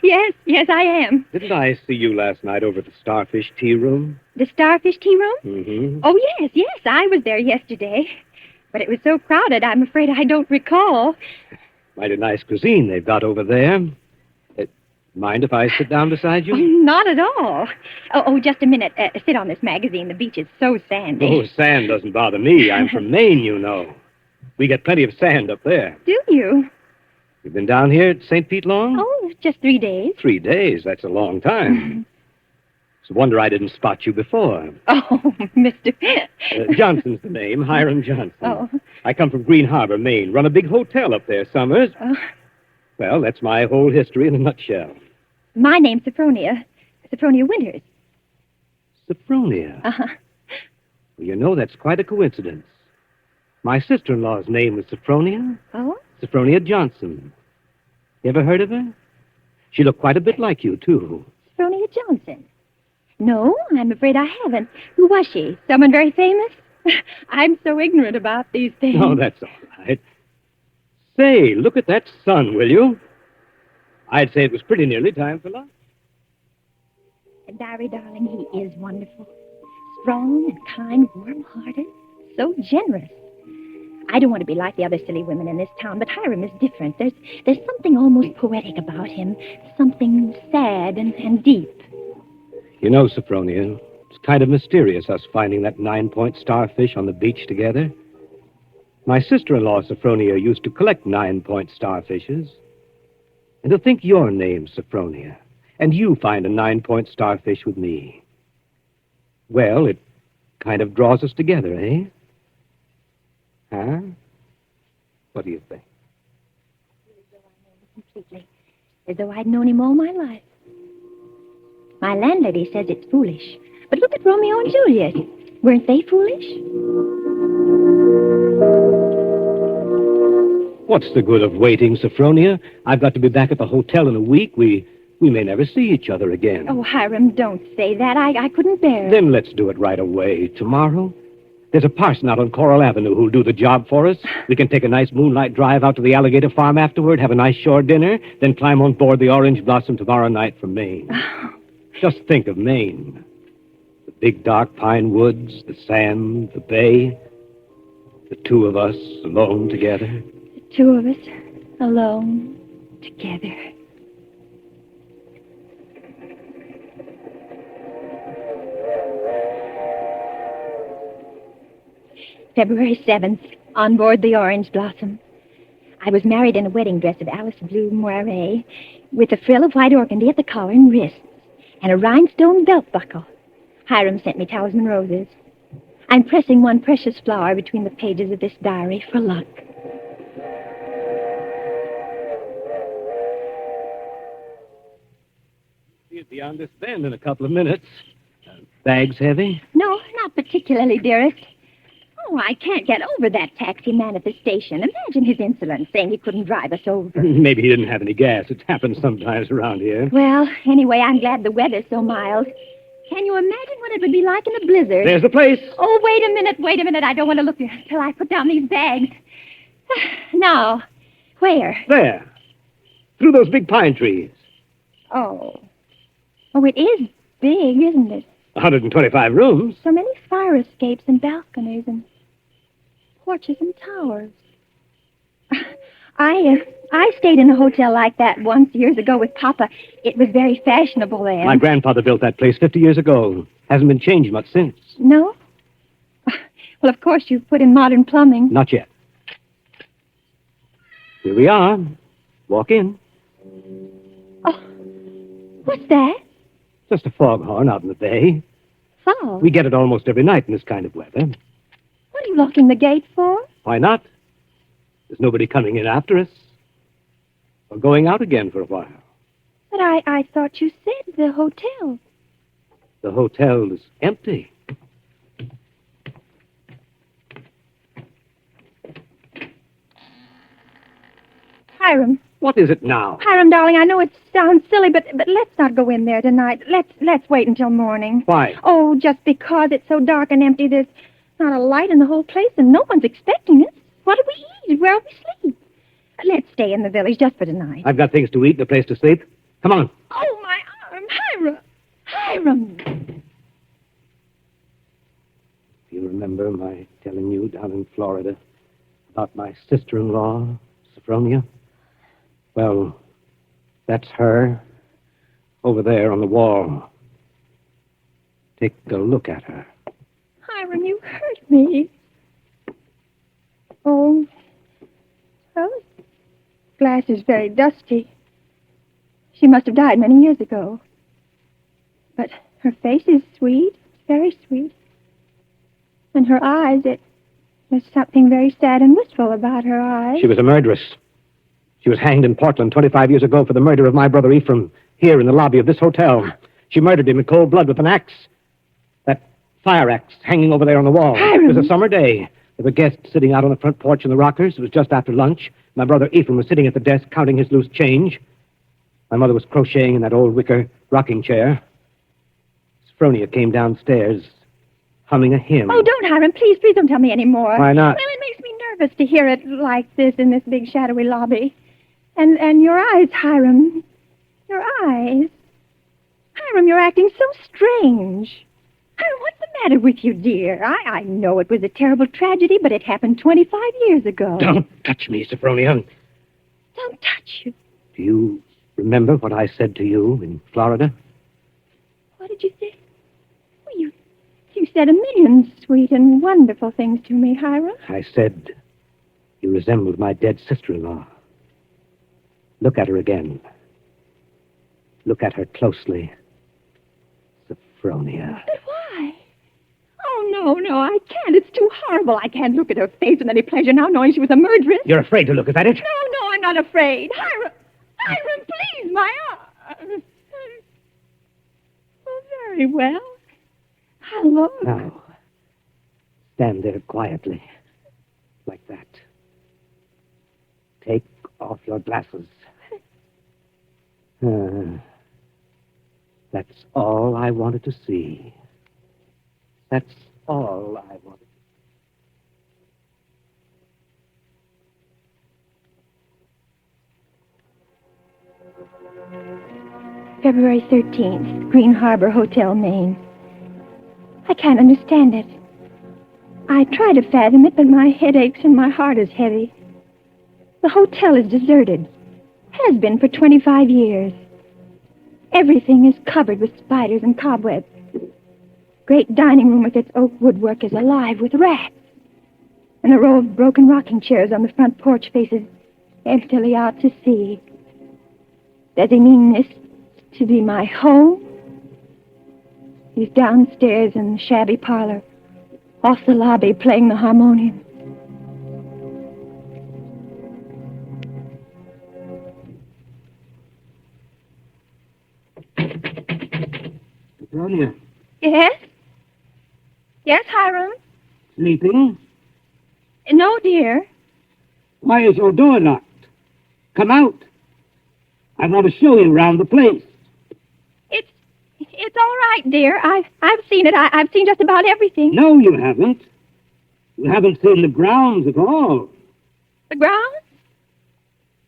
Yes, I am. Didn't I see you last night over at the Starfish Tea Room? The Starfish Tea Room? Mm-hmm. Oh, yes, I was there yesterday. But it was so crowded, I'm afraid I don't recall. Mighty nice cuisine they've got over there. Mind if I sit down beside you? Oh, not at all. Oh, just a minute. Sit on this magazine. The beach is so sandy. Oh, sand doesn't bother me. I'm from Maine, you know. We get plenty of sand up there. Do you? You've been down here at St. Pete long? Oh, just 3 days. 3 days? That's a long time. It's a wonder I didn't spot you before. Oh, Mr. Johnson's the name, Hiram Johnson. Oh. I come from Green Harbor, Maine. Run a big hotel up there summers. Oh. Well, that's my whole history in a nutshell. My name's Sophronia. Sophronia Winters. Sophronia? Uh-huh. Well, you know, that's quite a coincidence. My sister-in-law's name was Sophronia. Oh? Sophronia Johnson. You ever heard of her? She looked quite a bit like you, too. Sophronia Johnson? No, I'm afraid I haven't. Who was she? Someone very famous? I'm so ignorant about these things. Oh, that's all right. Say, look at that sun, will you? I'd say it was pretty nearly time for lunch. Diary, darling, he is wonderful. Strong and kind, warm-hearted, so generous. I don't want to be like the other silly women in this town, but Hiram is different. There's something almost poetic about him, something sad and deep. You know, Sophronia, it's kind of mysterious, us finding that 9-point starfish on the beach together. My sister-in-law, Sophronia, used to collect 9-point starfishes. And to think your name's Sophronia, and you find a 9-point starfish with me. Well, it kind of draws us together, eh? Huh? What do you think? Completely. As though I'd known him all my life. My landlady says it's foolish. But look at Romeo and Juliet. Weren't they foolish? What's the good of waiting, Sophronia? I've got to be back at the hotel in a week. We may never see each other again. Oh, Hiram, don't say that. I couldn't bear it. Then let's do it right away. Tomorrow? There's a parson out on Coral Avenue who'll do the job for us. We can take a nice moonlight drive out to the alligator farm afterward, have a nice shore dinner, then climb on board the Orange Blossom tomorrow night from Maine. Just think of Maine. The big dark pine woods, the sand, the bay. The two of us alone together. The two of us alone together. February 7th, on board the Orange Blossom. I was married in a wedding dress of Alice blue moire, with a frill of white organdy at the collar and wrists, and a rhinestone belt buckle. Hiram sent me talisman roses. I'm pressing one precious flower between the pages of this diary for luck. See it beyond this bend in a couple of minutes. Bags heavy? No, not particularly, dearest. Oh, I can't get over that taxi man at the station. Imagine his insolence, saying he couldn't drive us over. Maybe he didn't have any gas. It happens sometimes around here. Well, anyway, I'm glad the weather's so mild. Can you imagine what it would be like in a blizzard? There's the place. Oh, wait a minute. I don't want to look until I put down these bags. Now, where? There. Through those big pine trees. Oh, it is big, isn't it? 125 rooms. So many fire escapes and balconies and porches and towers. I stayed in a hotel like that once years ago with Papa. It was very fashionable then. My grandfather built that place 50 years ago. Hasn't been changed much since. No? Well, of course, you've put in modern plumbing. Not yet. Here we are. Walk in. Oh, what's that? Just a foghorn out in the bay. Fog? We get it almost every night in this kind of weather. What are you locking the gate for? Why not? There's nobody coming in after us. We're going out again for a while. But I thought you said the hotel. The hotel is empty. Hiram. What is it now? Hiram, darling, I know it sounds silly, but let's not go in there tonight. Let's wait until morning. Why? Oh, just because it's so dark and empty. There's not a light in the whole place, and no one's expecting us. What do we eat? Where will we sleep? Let's stay in the village just for tonight. I've got things to eat and a place to sleep. Come on. Oh, my arm, Hiram. Hiram. You remember my telling you down in Florida about my sister-in-law, Sophronia? Well, that's her over there on the wall. Take a look at her. Hiram, you hurt me. Oh, well, this glass is very dusty. She must have died many years ago. But her face is sweet, very sweet. And her eyes, there's something very sad and wistful about her eyes. She was a murderess. She was hanged in Portland 25 years ago for the murder of my brother Ephraim, here in the lobby of this hotel. She murdered him in cold blood with an axe. That fire axe hanging over there on the wall. Hiram. It was a summer day. There were guests sitting out on the front porch in the rockers. It was just after lunch. My brother Ephraim was sitting at the desk counting his loose change. My mother was crocheting in that old wicker rocking chair. Sophronia came downstairs, humming a hymn. Oh, don't, Hiram. Please don't tell me any more. Why not? Well, it makes me nervous to hear it like this in this big shadowy lobby. And your eyes, Hiram. Your eyes. Hiram, you're acting so strange. Hiram, what's the matter with you, dear? I know it was a terrible tragedy, but it happened 25 years ago. Don't touch me, Sophronia. Don't touch you. Do you remember what I said to you in Florida? What did you say? Well, you said a million sweet and wonderful things to me, Hiram. I said you resembled my dead sister-in-law. Look at her again. Look at her closely. Sophronia. But why? Oh, no, I can't. It's too horrible. I can't look at her face with any pleasure now, knowing she was a murderess. You're afraid to look at it? No, I'm not afraid. Hiram, please, my arm. Oh, very well. Hello. Now, stand there quietly, like that. Take off your glasses. That's all I wanted to see. That's all I wanted. February 13th, Green Harbor Hotel, Maine. I can't understand it. I try to fathom it, but my head aches and my heart is heavy. The hotel is deserted. Has been for 25 years. Everything is covered with spiders and cobwebs. Great dining room with its oak woodwork is alive with rats. And the row of broken rocking chairs on the front porch faces emptily out to sea. Does he mean this to be my home? He's downstairs in the shabby parlor, off the lobby, playing the harmonium. Sophronia, Yes? Yes, Hiram? sleeping? No, dear. Why is your door locked? Come out. I want to show you around the place. It's all right, dear. I've seen it. I've seen just about everything. No, you haven't. You haven't seen the grounds at all. The grounds?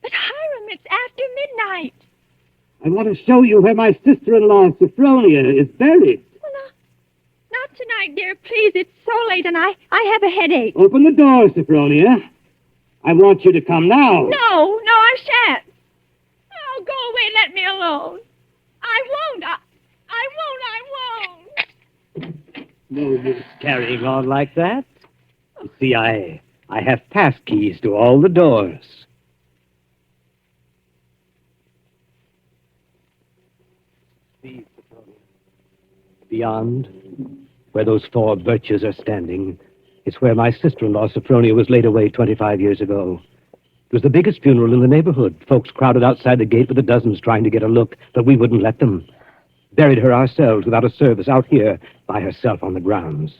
But, Hiram, it's after midnight. I want to show you where my sister-in-law, Sophronia, is buried. Well, not tonight, dear. Please, it's so late, and I have a headache. Open the door, Sophronia. I want you to come now. No, I shan't. Oh, go away. Let me alone. I won't. I won't. No use carrying on like that. You see, I have pass keys to all the doors. Beyond, where those 4 birches are standing, is where my sister-in-law, Sophronia, was laid away 25 years ago. It was the biggest funeral in the neighborhood. Folks crowded outside the gate with the dozens trying to get a look, but we wouldn't let them. Buried her ourselves without a service out here by herself on the grounds.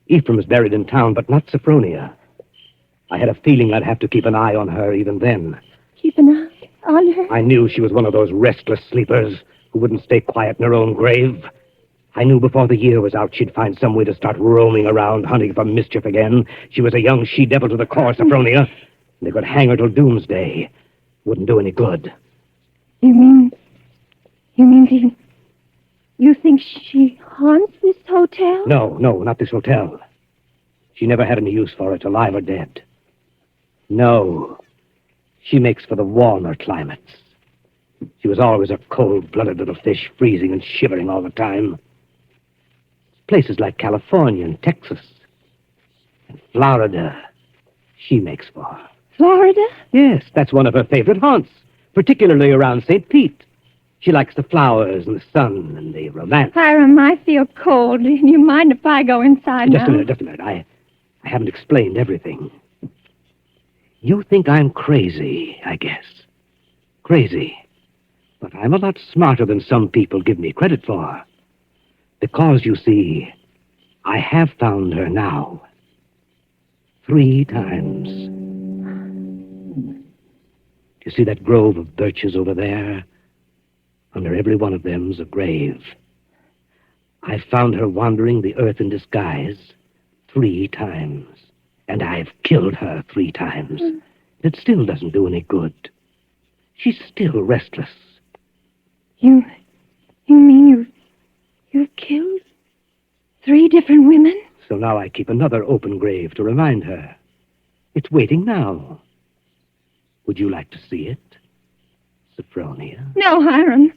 Ephraim is buried in town, but not Sophronia. I had a feeling I'd have to keep an eye on her even then. Keep an eye on her? I knew she was one of those restless sleepers who wouldn't stay quiet in her own grave. I knew before the year was out she'd find some way to start roaming around hunting for mischief again. She was a young she-devil to the core, Sophronia. They could hang her till doomsday. Wouldn't do any good. You mean you think she haunts this hotel? No, not this hotel. She never had any use for it, alive or dead. No, she makes for the warmer climates. She was always a cold-blooded little fish, freezing and shivering all the time. Places like California and Texas and Florida, she makes for. Florida? Yes, that's one of her favorite haunts, particularly around St. Pete. She likes the flowers and the sun and the romance. Hiram, I feel cold. Do you mind if I go inside Just now? a minute. I haven't explained everything. You think I'm crazy, I guess. Crazy. But I'm a lot smarter than some people give me credit for. Because, you see, I have found her now. 3 times. You see that grove of birches over there? Under every one of them's a grave. I found her wandering the earth in disguise 3 times. And I've killed her 3 times. It still doesn't do any good. She's still restless. You mean you've killed 3 different women? So now I keep another open grave to remind her. It's waiting now. Would you like to see it, Sophronia? No, Hiram.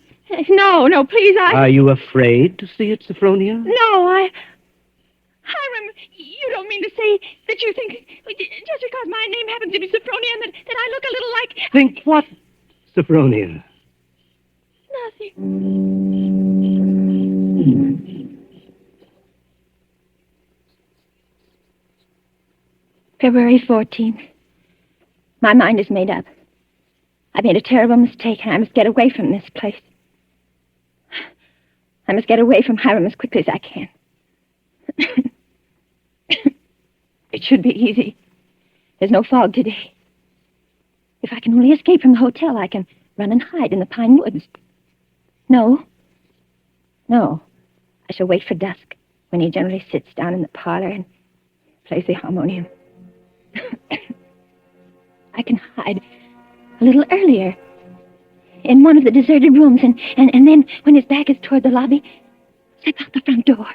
No, please, Are you afraid to see it, Sophronia? No, Hiram, you don't mean to say that you think just because my name happens to be Sophronia and that I look a little like... Think what, Sophronia? Nothing. February 14th. My mind is made up. I made a terrible mistake, and I must get away from this place. I must get away from Hiram as quickly as I can. It should be easy. There's no fog today. If I can only escape from the hotel, I can run and hide in the pine woods. No. I shall wait for dusk, when he generally sits down in the parlor and plays the harmonium. I can hide a little earlier in one of the deserted rooms, and then, when his back is toward the lobby, step out the front door.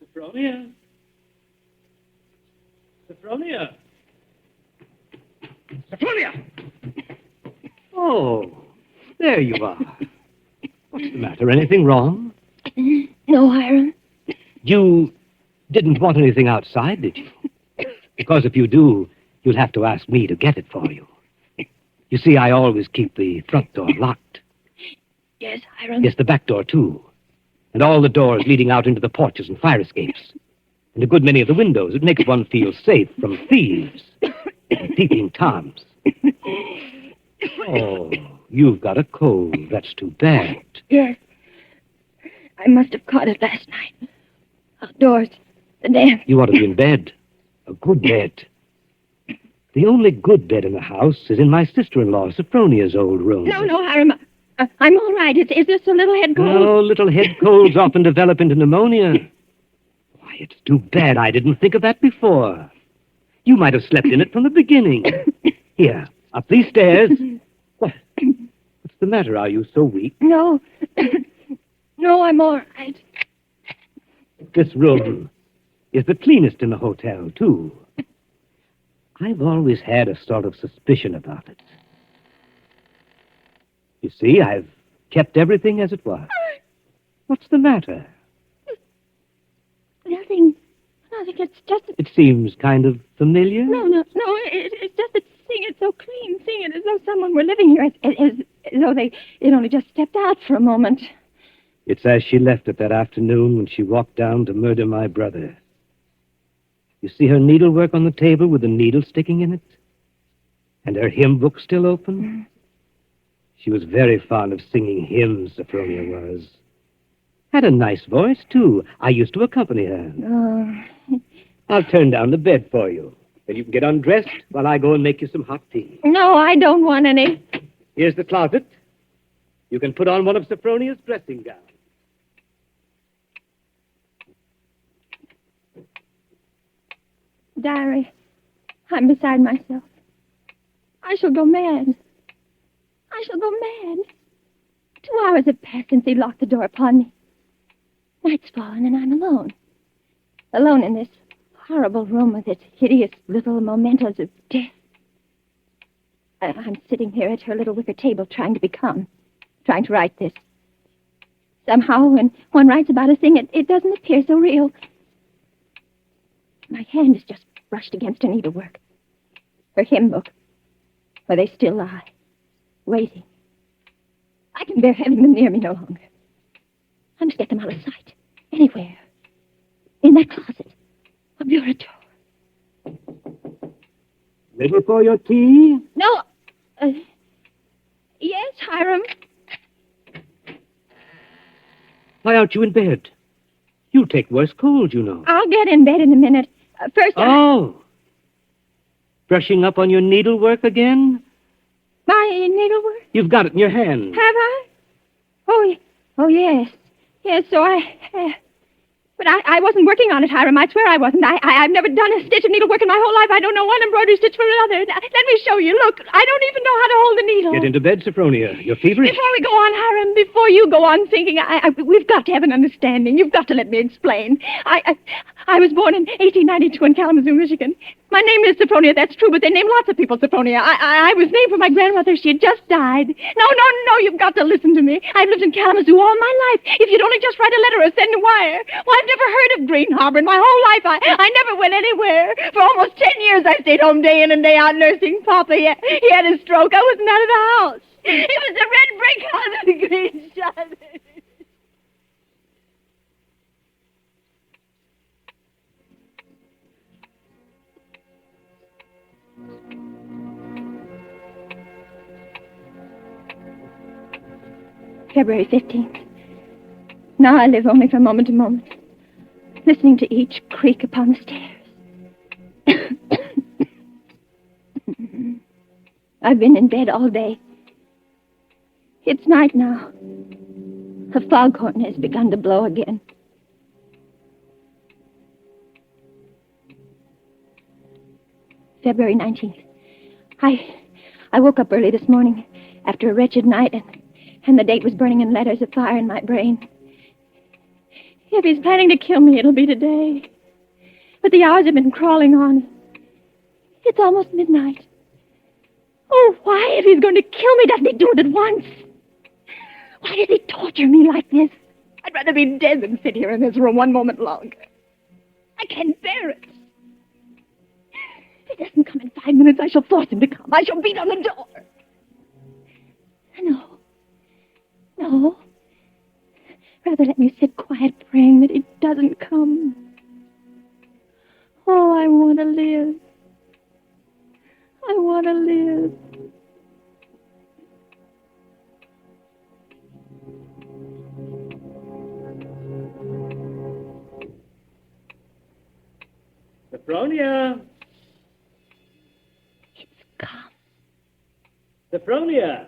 Sophronia? Sophronia! Sophronia! Oh, There you are. What's the matter? Anything wrong? No, Hiram. You didn't want anything outside, did you? Because if you do, you'll have to ask me to get it for you. You see, I always keep the front door locked. Yes, Hiram. Yes, the back door, too. And all the doors leading out into the porches and fire escapes. And a good many of the windows. It makes one feel safe from thieves and peeping Toms. Oh, you've got a cold. That's too bad. Yes. I must have caught it last night. Outdoors. The damp. You ought to be in bed. A good bed. The only good bed in the house is in my sister-in-law, Sophronia's old room. No, Hiram. I'm all right. Is this a little head cold? Oh, little head colds often develop into pneumonia. Why, it's too bad I didn't think of that before. You might have slept in it from the beginning. Here, up these stairs. What's the matter? Are you so weak? No. No, I'm all right. This room is the cleanest in the hotel, too. I've always had a sort of suspicion about it. You see, I've kept everything as it was. What's the matter? Nothing. It's just... It seems kind of familiar. No. It's just that seeing it so clean, seeing it as though someone were living here, as though they'd only just stepped out for a moment. It's as she left it that afternoon when she walked down to murder my brother. You see her needlework on the table with the needle sticking in it? And her hymn book still open? She was very fond of singing hymns, Sophronia was. Had a nice voice, too. I used to accompany her. Oh. I'll turn down the bed for you. Then you can get undressed while I go and make you some hot tea. No, I don't want any. Here's the closet. You can put on one of Sophronia's dressing gowns. Diary, I'm beside myself. I shall go mad. 2 hours have passed since he locked the door upon me. Night's fallen and I'm alone. Alone in this horrible room with its hideous little mementos of death. I'm sitting here at her little wicker table trying to write this. Somehow, when one writes about a thing, it doesn't appear so real. My hand is just brushed against her needlework. Her hymn book, where they still lie, waiting. I can bear having them near me no longer. I must get them out of sight. Anywhere. In that closet. A bureau door. Ready for your tea? No. Yes, Hiram. Why aren't you in bed? You'll take worse cold, you know. I'll get in bed in a minute. First, Oh. Brushing up on your needlework again? My needlework? You've got it in your hand. Have I? Oh, yes. Yes, so I have. But I wasn't working on it, Hiram. I swear I wasn't. I've never done a stitch of needlework in my whole life. I don't know one embroidery stitch from another. Let me show you. Look, I don't even know how to hold the needle. Get into bed, Sophronia. You're feverish. Before we go on, Hiram, before you go on thinking, we've got to have an understanding. You've got to let me explain. I was born in 1892 in Kalamazoo, Michigan. My name is Sophronia, that's true, but they name lots of people Sophronia. I was named for my grandmother. She had just died. No, you've got to listen to me. I've lived in Kalamazoo all my life. If you'd only just write a letter or send a wire. Well, I've never heard of Green Harbor in my whole life. I never went anywhere. For almost 10 years, I stayed home day in and day out nursing Papa. He had a stroke. I wasn't out of the house. It was the red brick house with the green shutters. February 15th. Now I live only from moment to moment, listening to each creak upon the stairs. I've been in bed all day. It's night now. The foghorn has begun to blow again. February 19th. I woke up early this morning after a wretched night, and the date was burning in letters of fire in my brain. If he's planning to kill me, it'll be today. But the hours have been crawling on. It's almost midnight. Oh, why, if he's going to kill me, doesn't he do it at once? Why does he torture me like this? I'd rather be dead than sit here in this room one moment longer. I can't bear it. If he doesn't come in 5 minutes, I shall force him to come. I shall beat on the door. No. Rather let me sit quiet praying that he doesn't come. Oh, I want to live. I want to live. Sophronia! It's come. Sophronia!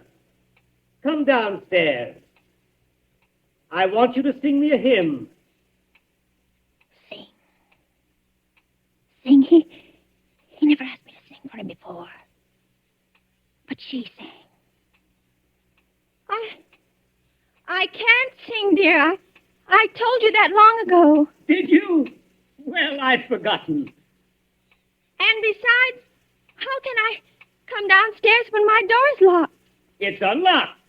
Come downstairs. I want you to sing me a hymn. Sing? He never asked me to sing for him before. But she sang. I can't sing, dear. I told you that long ago. Did you? Well, I'd forgotten. And besides, how can I come downstairs when my door's locked? It's unlocked.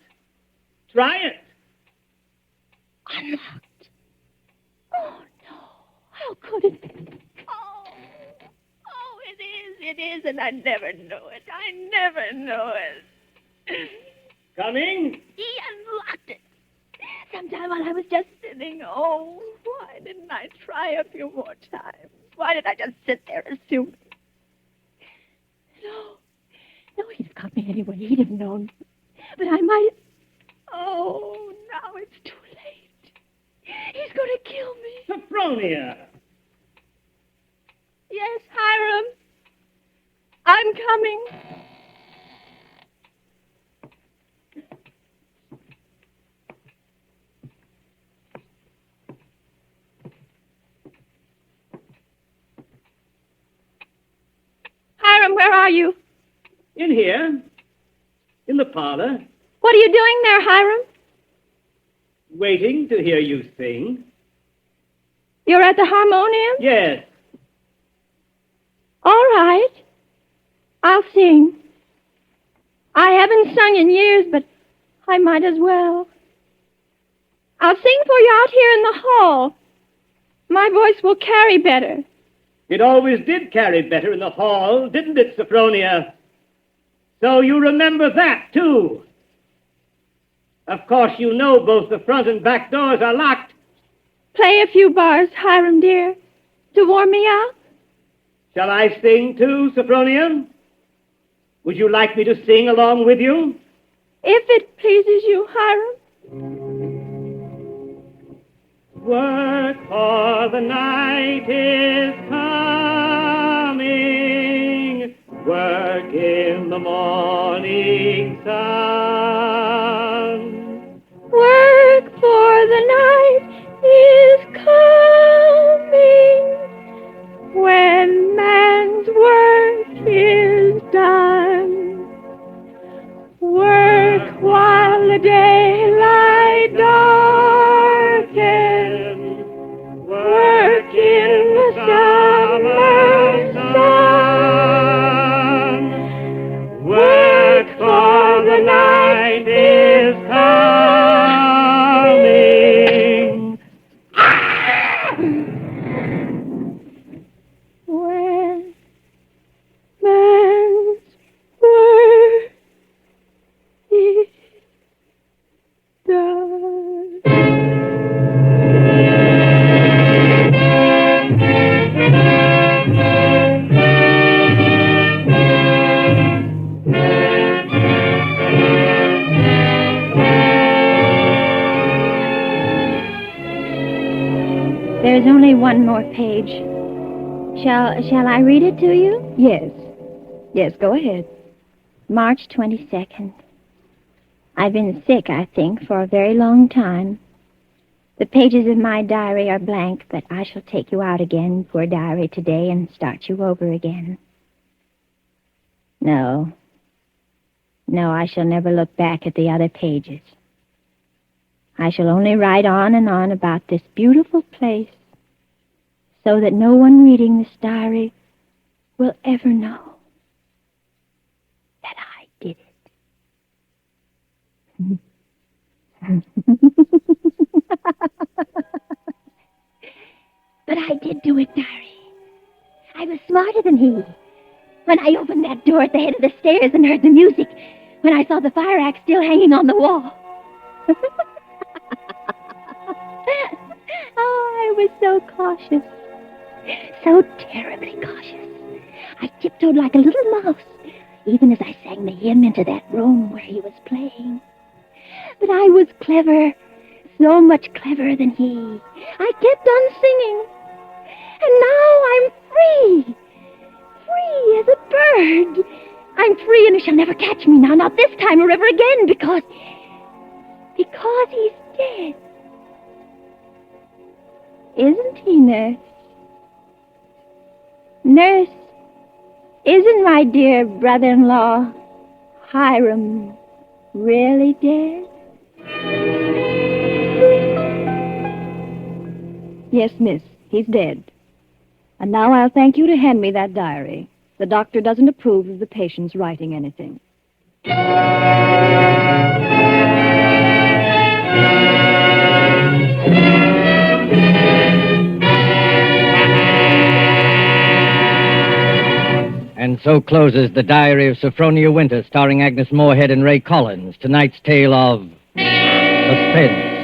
Try it. Unlocked? Oh, no. How could it be? Oh, it is, and I never know it. I never know it. Coming? He unlocked it. Sometime while I was just sitting. Oh, why didn't I try a few more times? Why did I just sit there assuming? No, he'd have got me anyway. He'd have known. But I might have... Oh, now it's too late. He's going to kill me. Sophronia! Yes, Hiram. I'm coming. Hiram, where are you? In here. In the parlor. What are you doing there, Hiram? Waiting to hear you sing. You're at the harmonium? Yes. All right. I'll sing. I haven't sung in years, but I might as well. I'll sing for you out here in the hall. My voice will carry better. It always did carry better in the hall, didn't it, Sophronia? So you remember that, too. Of course, you know both the front and back doors are locked. Play a few bars, Hiram, dear, to warm me up. Shall I sing, too, Sophronia? Would you like me to sing along with you? If it pleases you, Hiram. Work for the night is coming. Work in the morning sun. Work for the night is coming. When man's work is done. Work while the daylight darkens. Work in the summer sun. Work for the night is coming. When man's work is done. There's only one more page. Shall I read it to you? Yes. Yes, go ahead. March 22nd. I've been sick, I think, for a very long time. The pages of my diary are blank, but I shall take you out again, poor diary, today and start you over again. No, I shall never look back at the other pages. I shall only write on and on about this beautiful place, so that no one reading this diary will ever know that I did it. But I did do it, Diary. I was smarter than he. When I opened that door at the head of the stairs and heard the music, when I saw the fire axe still hanging on the wall. Oh, I was so cautious. So terribly cautious. I tiptoed like a little mouse, even as I sang the hymn into that room where he was playing. But I was clever, so much cleverer than he. I kept on singing. And now I'm free. Free as a bird. I'm free and he shall never catch me now, not this time or ever again, because he's dead. Isn't he, Nurse? Nurse, isn't my dear brother-in-law, Hiram, really dead? Yes, miss, he's dead. And now I'll thank you to hand me that diary. The doctor doesn't approve of the patient's writing anything. And so closes the Diary of Sophronia Winters, starring Agnes Moorehead and Ray Collins. Tonight's tale of suspense.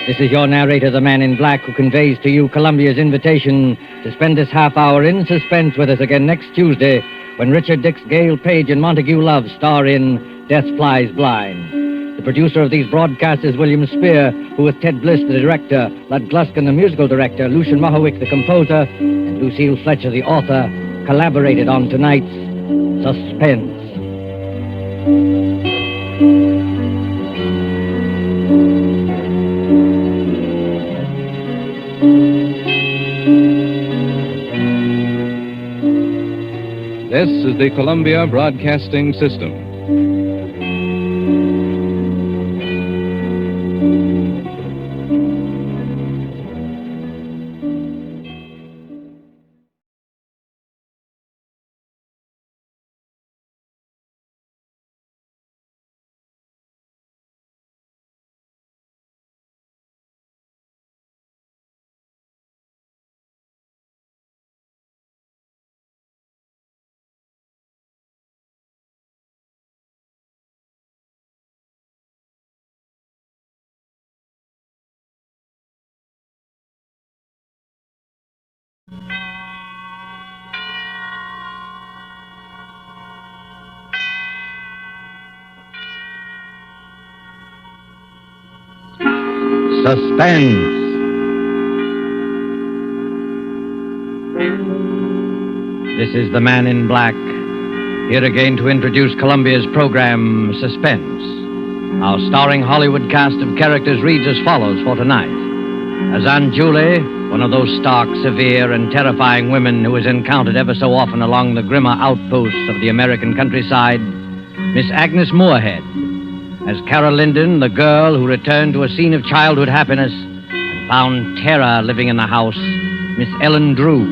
This is your narrator, the Man in Black, who conveys to you Columbia's invitation to spend this half hour in suspense with us again next Tuesday, when Richard Dix, Gail Page, and Montague Love star in Death Flies Blind. The producer of these broadcasts is William Spear, who with Ted Bliss, the director, Lud Gluskin, the musical director, Lucian Mohowick, the composer, and Lucille Fletcher, the author, collaborated on tonight's Suspense. This is the Columbia Broadcasting System. Suspense. This is the Man in Black, here again to introduce Columbia's program, Suspense. Our starring Hollywood cast of characters reads as follows for tonight. As Aunt Julie, one of those stark, severe, and terrifying women who is encountered ever so often along the grimmer outposts of the American countryside, Miss Agnes Moorehead. As Carol Linden, the girl who returned to a scene of childhood happiness and found terror living in the house, Miss Ellen Drew.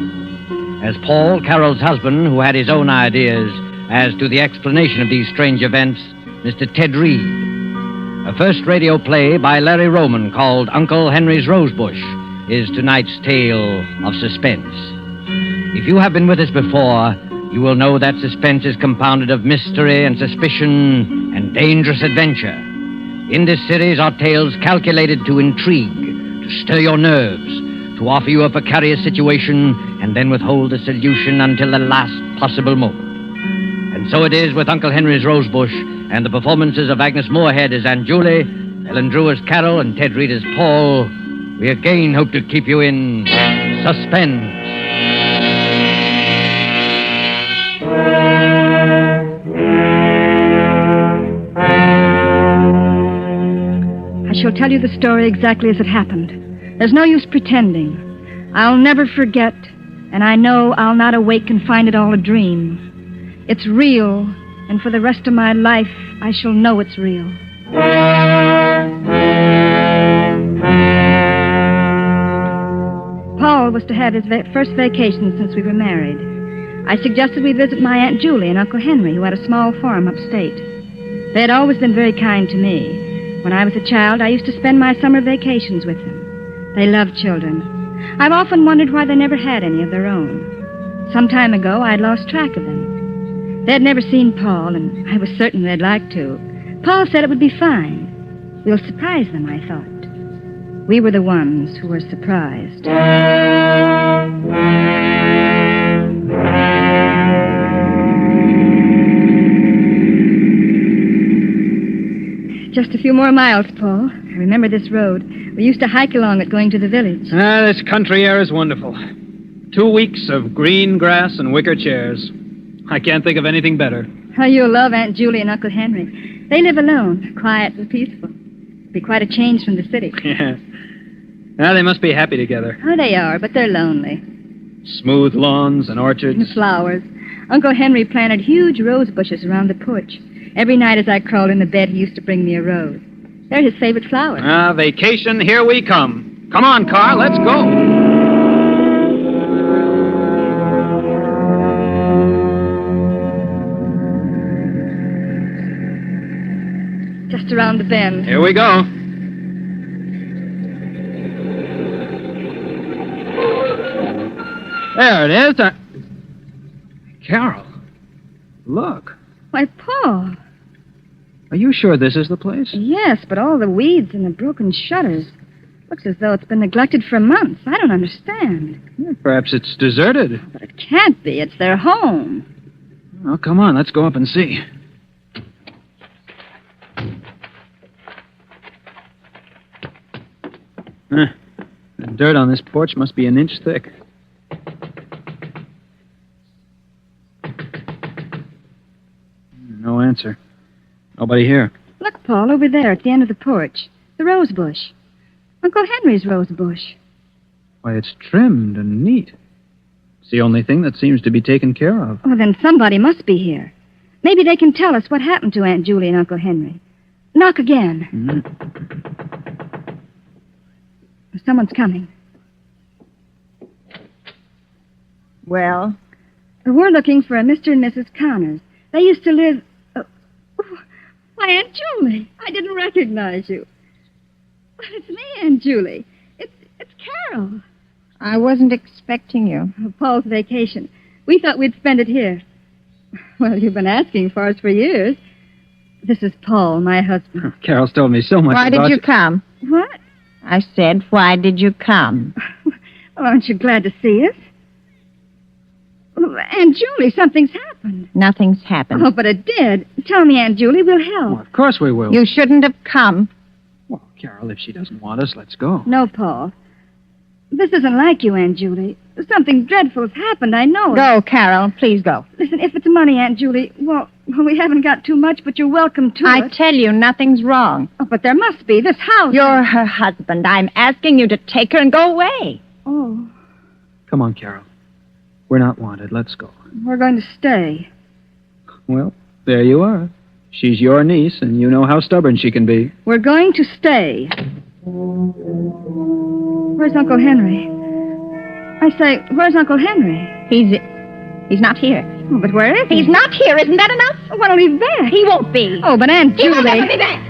As Paul, Carol's husband, who had his own ideas as to the explanation of these strange events, Mr. Ted Reed. A first radio play by Larry Roman called Uncle Henry's Rosebush is tonight's tale of suspense. If you have been with us before, you will know that suspense is compounded of mystery and suspicion and dangerous adventure. In this series are tales calculated to intrigue, to stir your nerves, to offer you a precarious situation, and then withhold the solution until the last possible moment. And so it is with Uncle Henry's Rosebush and the performances of Agnes Moorehead as Aunt Julie, Ellen Drew as Carol, and Ted Reed as Paul. We again hope to keep you in suspense. I shall tell you the story exactly as it happened. There's no use pretending. I'll never forget, and I know I'll not awake and find it all a dream. It's real, and for the rest of my life, I shall know it's real. Paul was to have his first vacation since we were married. I suggested we visit my Aunt Julie and Uncle Henry, who had a small farm upstate. They had always been very kind to me. When I was a child, I used to spend my summer vacations with them. They love children. I've often wondered why they never had any of their own. Some time ago, I'd lost track of them. They'd never seen Paul, and I was certain they'd like to. Paul said it would be fine. We'll surprise them, I thought. We were the ones who were surprised. Just a few more miles, Paul. I remember this road. We used to hike along it going to the village. This country air is wonderful. 2 weeks of green grass and wicker chairs. I can't think of anything better. Oh, you'll love Aunt Julie and Uncle Henry. They live alone, quiet and peaceful. It'll be quite a change from the city. Yeah. Well, they must be happy together. Oh, they are, but they're lonely. Smooth lawns and orchards. And flowers. Uncle Henry planted huge rose bushes around the porch. Every night as I crawled in the bed, he used to bring me a rose. They're his favorite flowers. Vacation, here we come. Come on, car, let's go. Just around the bend. Here we go. There it is. Carol, look. Why, Paul. Are you sure this is the place? Yes, but all the weeds and the broken shutters. Looks as though it's been neglected for months. I don't understand. Yeah, perhaps it's deserted. But it can't be. It's their home. Oh, come on. Let's go up and see. The dirt on this porch must be an inch thick. No answer. Nobody here. Look, Paul, over there at the end of the porch. The rosebush. Uncle Henry's rosebush. Why, it's trimmed and neat. It's the only thing that seems to be taken care of. Oh, then somebody must be here. Maybe they can tell us what happened to Aunt Julie and Uncle Henry. Knock again. Mm-hmm. Someone's coming. Well? We're looking for a Mr. and Mrs. Connors. They used to live... Why, Aunt Julie, I didn't recognize you. Well, it's me, Aunt Julie. It's Carol. I wasn't expecting you. Paul's vacation. We thought we'd spend it here. Well, you've been asking for us for years. This is Paul, my husband. Carol's told me so much Why about did you come? What? I said, why did you come? Well, aren't you glad to see us? Well, Aunt Julie, something's happened. Nothing's happened. Oh, but it did. Tell me, Aunt Julie, we'll help. Well, of course we will. You shouldn't have come. Well, Carol, if she doesn't want us, let's go. No, Paul. This isn't like you, Aunt Julie. Something dreadful has happened, I know it. Go, Carol. Please go. Listen, if it's money, Aunt Julie, well, we haven't got too much, but you're welcome to I it. tell you, nothing's wrong. Oh, but there must be. This house... You're her husband. I'm asking you to take her and go away. Oh, Come on, Carol. We're not wanted. Let's go. we're going to stay. Well, there you are. She's your niece, and you know how stubborn she can be. We're going to stay. Where's Uncle Henry? I say, where's Uncle Henry? He's not here. Oh, but where is he? He's not here. Isn't that enough? Oh, when'll he be back? He won't be. Oh, but Aunt He Julie... won't ever be back.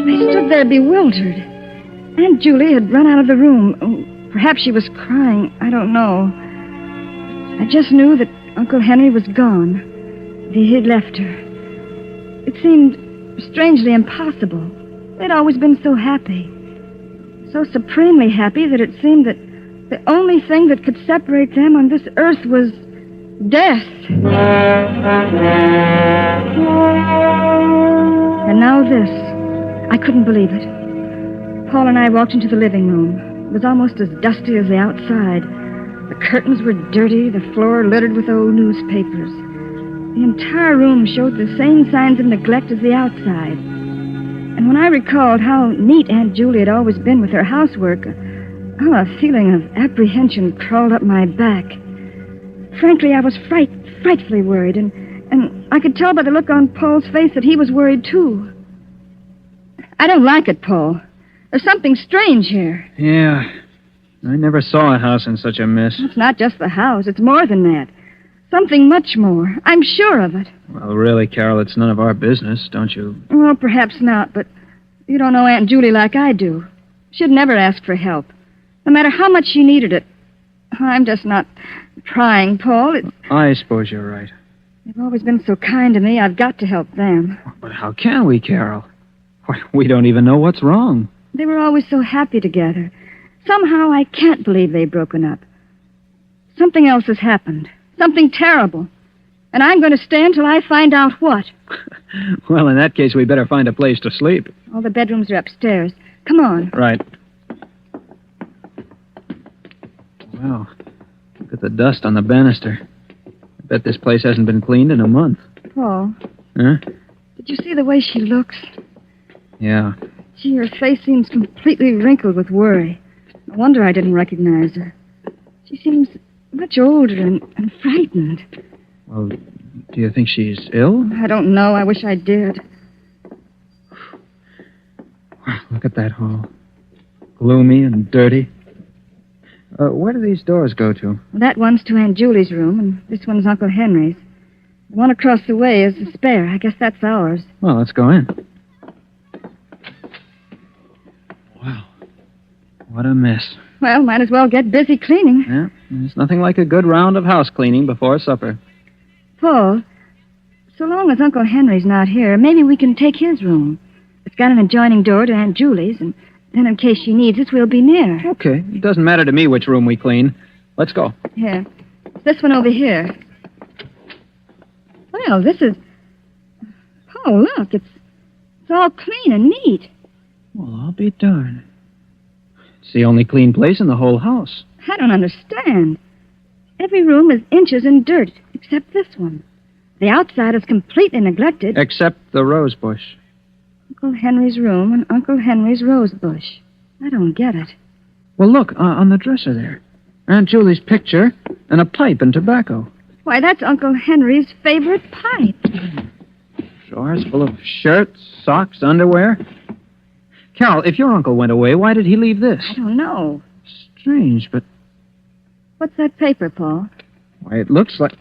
I stood there bewildered. Aunt Julie had run out of the room. Oh, perhaps she was crying. I don't know. I just knew that Uncle Henry was gone. He'd left her. It seemed strangely impossible. They'd always been so happy. So supremely happy that it seemed that the only thing that could separate them on this earth was death. And now this. I couldn't believe it. Paul and I walked into the living room. It was almost as dusty as the outside. The curtains were dirty, the floor littered with old newspapers. The entire room showed the same signs of neglect as the outside. And when I recalled how neat Aunt Julie had always been with her housework, a feeling of apprehension crawled up my back. Frankly, I was frightfully worried, and I could tell by the look on Paul's face that he was worried, too. I don't like it, Paul. There's something strange here. Yeah. I never saw a house in such a mess. It's not just the house. It's more than that. Something much more. I'm sure of it. Well, really, Carol, it's none of our business, don't you? Well, perhaps not, but you don't know Aunt Julie like I do. She'd never ask for help, no matter how much she needed it. I'm just not trying, Paul. I suppose you're right. They've always been so kind to me, I've got to help them. But how can we, Carol? Why, we don't even know what's wrong. They were always so happy together. Somehow I can't believe they've broken up. Something else has happened. Something terrible. And I'm going to stay until I find out what. Well, in that case, we better find a place to sleep. All the bedrooms are upstairs. Come on. Right. Well, look at the dust on the banister. I bet this place hasn't been cleaned in a month. Paul, Huh? did you see the way she looks? Yeah. Gee, her face seems completely wrinkled with worry. No wonder I didn't recognize her. She seems much older and frightened. Well, do you think she's ill? I don't know. I wish I did. Look at that hall. Gloomy and dirty. Where do these doors go to? That one's to Aunt Julie's room, and this one's Uncle Henry's. The one across the way is the spare. I guess that's ours. Well, let's go in. Wow. What a mess. Well, might as well get busy cleaning. Yeah, there's nothing like a good round of house cleaning before supper. Paul, so long as Uncle Henry's not here, maybe we can take his room. It's got an adjoining door to Aunt Julie's, and then in case she needs us, we'll be near. Okay. It doesn't matter to me which room we clean. Let's go. Here. It's this one over here. Well, this is... Oh, look, it's all clean and neat. Well, I'll be darned. It's the only clean place in the whole house. I don't understand. Every room is inches in dirt, except this one. The outside is completely neglected. Except the rosebush. Uncle Henry's room and Uncle Henry's rosebush. I don't get it. Well, look, on the dresser there. Aunt Julie's picture and a pipe and tobacco. Why, that's Uncle Henry's favorite pipe. Drawers full of shirts, socks, underwear. Carol, if your uncle went away, why did he leave this? I don't know. Strange, but... What's that paper, Paul? Why, it looks like...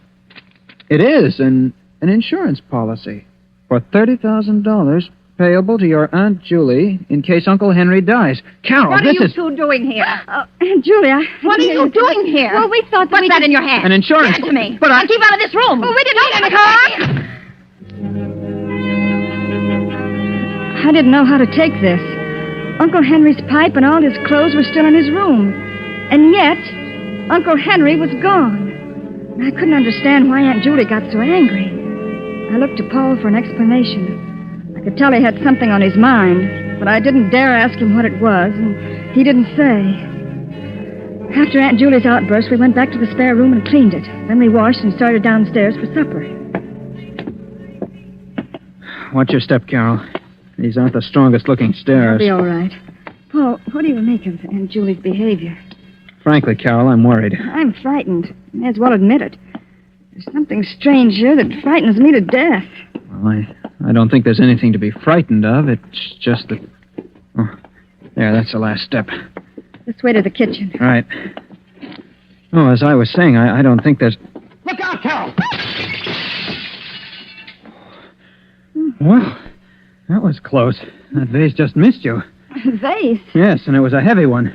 It is an insurance policy for $30,000 payable to your Aunt Julie in case Uncle Henry dies. Carol, What this are you is... two doing here? Aunt Julia. What are you doing here? Well, we thought What's that in your hand? An insurance... Give it to me. But And keep out of this room. Oh, we didn't Don't need any come. I didn't know how to take this. Uncle Henry's pipe and all his clothes were still in his room. And yet, Uncle Henry was gone. I couldn't understand why Aunt Julie got so angry. I looked to Paul for an explanation. I could tell he had something on his mind, but I didn't dare ask him what it was, and he didn't say. After Aunt Julie's outburst, we went back to the spare room and cleaned it. Then we washed and started downstairs for supper. Watch your step, Carol. These aren't the strongest-looking stairs. It'll be all right. Paul, what do you make of Aunt Julie's behavior? Frankly, Carol, I'm worried. I'm frightened. May as well admit it. There's something strange here that frightens me to death. Well, I don't think there's anything to be frightened of. It's just that... Oh, there, that's the last step. Let's way to the kitchen. Right. Oh, as I was saying, I don't think there's... Look out, Carol! Well, that was close. That vase just missed you. Vase? Yes, and it was a heavy one.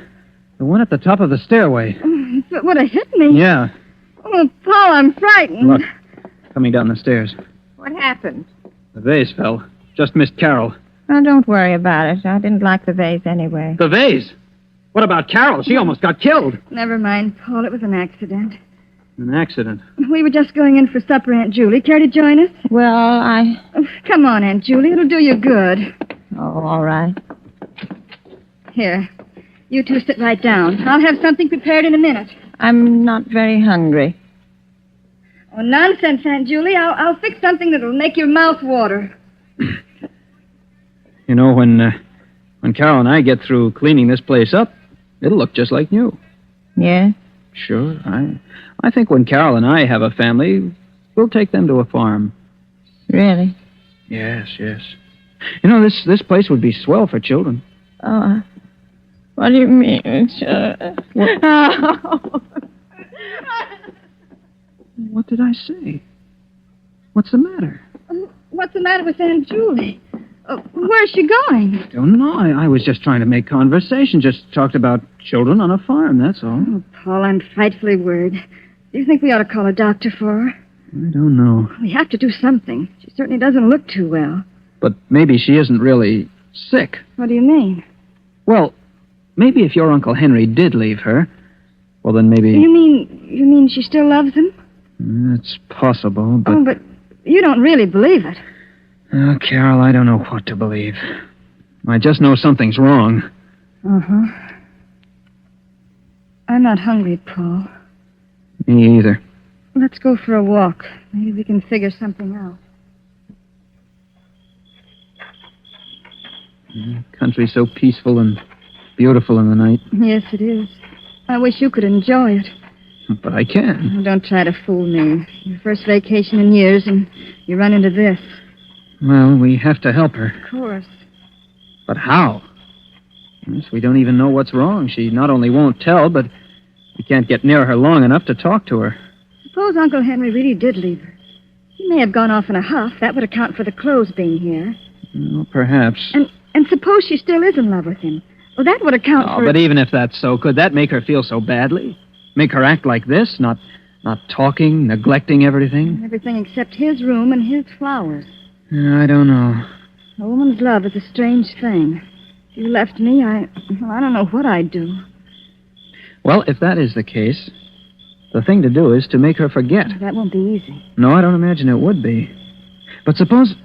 The one at the top of the stairway. If it would have hit me. Yeah. Oh, Paul, I'm frightened. Look, coming down the stairs. What happened? The vase fell. Just missed Carol. Oh, don't worry about it. I didn't like the vase anyway. The vase? What about Carol? She almost got killed. Never mind, Paul. It was an accident. An accident. We were just going in for supper, Aunt Julie. Care to join us? Well, Oh, come on, Aunt Julie. It'll do you good. Oh, all right. Here. You two sit right down. I'll have something prepared in a minute. I'm not very hungry. Oh, nonsense, Aunt Julie. I'll fix something that'll make your mouth water. You know, when Carol and I get through cleaning this place up, it'll look just like new. Yeah? Sure. I think when Carol and I have a family, we'll take them to a farm. Really? Yes, yes. You know, this place would be swell for children. Oh, what do you mean? What did I say? What's the matter? What's the matter with Aunt Julie? Where's she going? Don't know. I was just trying to make conversation. Just talked about children on a farm, that's all. Oh, Paul, I'm frightfully worried. Do you think we ought to call a doctor for her? I don't know. We have to do something. She certainly doesn't look too well. But maybe she isn't really sick. What do you mean? Well, maybe if your Uncle Henry did leave her, well, then maybe... You mean she still loves him? It's possible, but... Oh, but you don't really believe it. Oh, Carol, I don't know what to believe. I just know something's wrong. Uh-huh. I'm not hungry, Paul. Me either. Let's go for a walk. Maybe we can figure something out. The country's so peaceful and beautiful in the night. Yes, it is. I wish you could enjoy it. But I can. Oh, don't try to fool me. Your first vacation in years, and you run into this. Well, we have to help her. Of course. But how? Yes, we don't even know what's wrong. She not only won't tell, but we can't get near her long enough to talk to her. Suppose Uncle Henry really did leave her. He may have gone off in a huff. That would account for the clothes being here. Well, perhaps. And suppose she still is in love with him. Well, that would account for... But even if that's so, could that make her feel so badly? Make her act like this? Not talking, neglecting everything? Everything except his room and his flowers. I don't know. A woman's love is a strange thing. If you left me, I don't know what I'd do. Well, if that is the case, the thing to do is to make her forget. That won't be easy. No, I don't imagine it would be. But suppose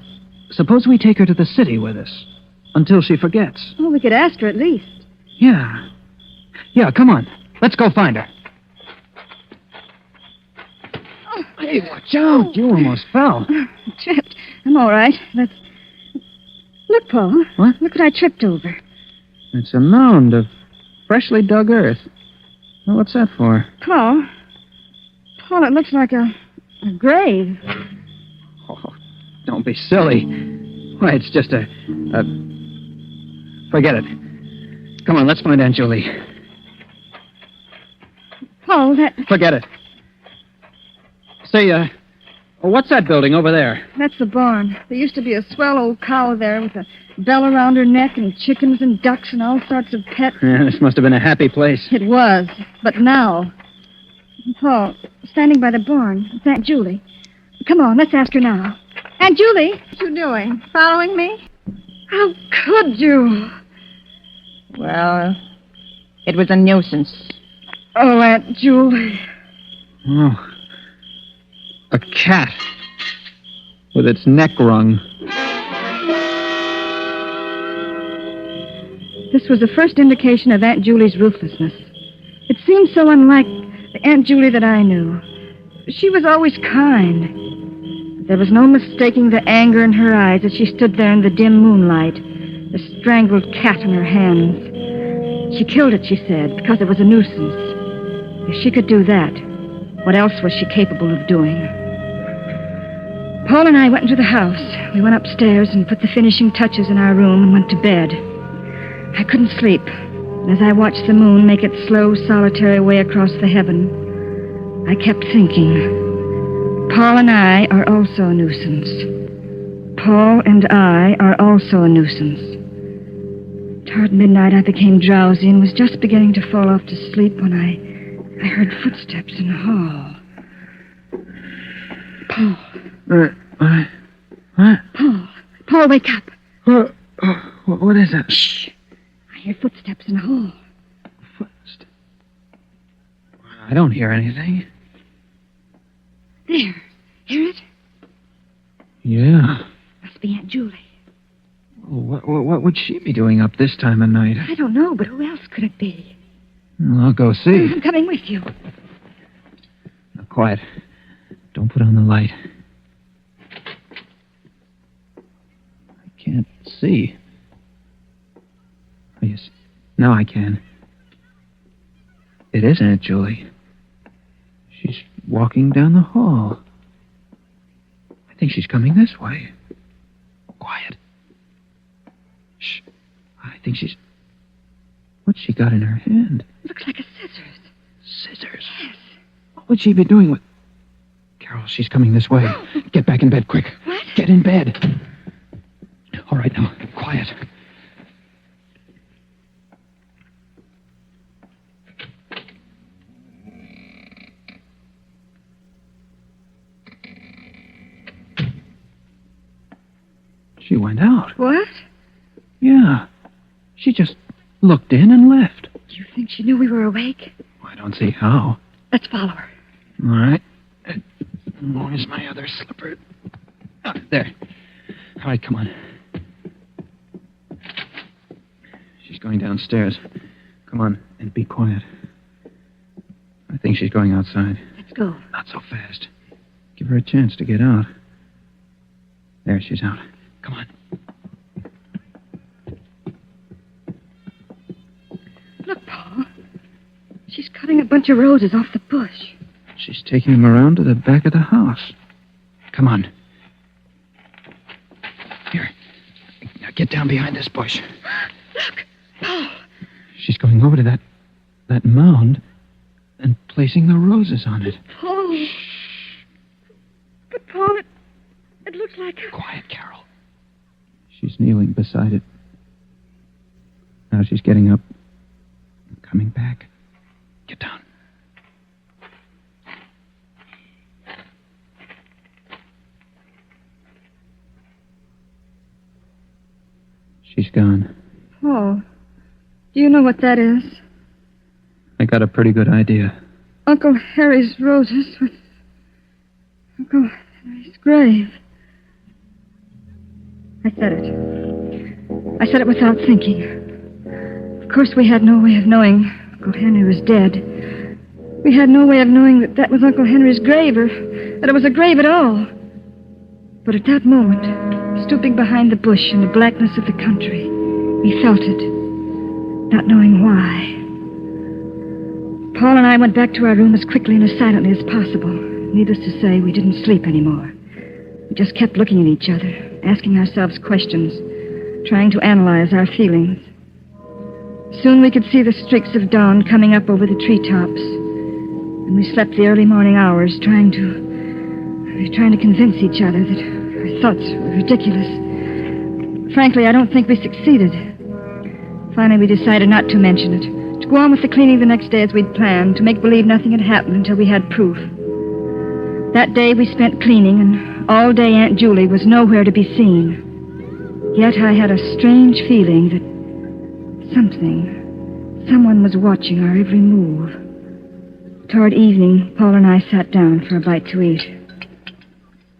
we take her to the city with us until she forgets. Well, we could ask her at least. Yeah. Yeah, come on. Let's go find her. Oh. Hey, watch out. You almost fell. Tripped. I'm all right. Look, Paul. What? Look what I tripped over. It's a mound of freshly dug earth. Well, what's that for? Paul, it looks like a grave. Oh, don't be silly. Why, it's just a... Forget it. Come on, let's find Aunt Julie. Paul, Forget it. Say, what's that building over there? That's the barn. There used to be a swell old cow there with a bell around her neck and chickens and ducks and all sorts of pets. Yeah, this must have been a happy place. It was, but now... Paul, standing by the barn, it's Aunt Julie. Come on, let's ask her now. Aunt Julie, what you doing? Following me? How could you? Well, it was a nuisance. Oh, Aunt Julie. Oh. A cat. With its neck wrung. This was the first indication of Aunt Julie's ruthlessness. It seemed so unlike the Aunt Julie that I knew. She was always kind. There was no mistaking the anger in her eyes as she stood there in the dim moonlight, the strangled cat in her hands. She killed it, she said, because it was a nuisance. If she could do that, what else was she capable of doing? Paul and I went into the house. We went upstairs and put the finishing touches in our room and went to bed. I couldn't sleep. And as I watched the moon make its slow, solitary way across the heaven, I kept thinking, Paul and I are also a nuisance. Paul and I are also a nuisance. Toward midnight, I became drowsy and was just beginning to fall off to sleep when I heard footsteps in the hall. Paul. What? Paul, wake up. What is that? Shh. I hear footsteps in the hall. I don't hear anything. There. Hear it? Yeah. Must be Aunt Julie. What would she be doing up this time of night? I don't know, but who else could it be? Well, I'll go see. I'm coming with you. Now, quiet. Don't put on the light. I can't see. Oh, yes. Now I can. It is Aunt Julie. She's walking down the hall. I think she's coming this way. Quiet. Shh. I think she's... What's she got in her hand? Looks like a scissors. Scissors? Yes. What would she be doing with... Carol, she's coming this way. Get back in bed, quick. What? Get in bed. All right, now, quiet. She went out. What? Yeah. She just looked in and left. Do you think she knew we were awake? I don't see how. Let's follow her. All right. Where's my other slipper? Ah, there. All right, come on. She's going downstairs. Come on, and be quiet. I think she's going outside. Let's go. Not so fast. Give her a chance to get out. There, she's out. Come on. Look, Paul. She's cutting a bunch of roses off the bush. She's taking them around to the back of the house. Come on. Here. Now get down behind this bush. Look, Paul. She's going over to that mound and placing the roses on it. Paul. But, Paul, it looks like... Quiet, Carol. She's kneeling beside it. Now she's getting up and coming back. Get down. She's gone. Paul, do you know what that is? I got a pretty good idea. Uncle Harry's roses with Uncle Henry's grave. I said it. I said it without thinking. Of course, we had no way of knowing Uncle Henry was dead. We had no way of knowing that was Uncle Henry's grave or that it was a grave at all. But at that moment, stooping behind the bush in the blackness of the country, we felt it, not knowing why. Paul and I went back to our room as quickly and as silently as possible. Needless to say, we didn't sleep anymore. We just kept looking at each other, asking ourselves questions, trying to analyze our feelings. Soon we could see the streaks of dawn coming up over the treetops, and we slept the early morning hours trying to convince each other that our thoughts were ridiculous. Frankly, I don't think we succeeded. Finally, we decided not to mention it, to go on with the cleaning the next day as we'd planned, to make believe nothing had happened until we had proof. That day we spent cleaning, and all day Aunt Julie was nowhere to be seen. Yet I had a strange feeling that someone was watching our every move. Toward evening, Paul and I sat down for a bite to eat.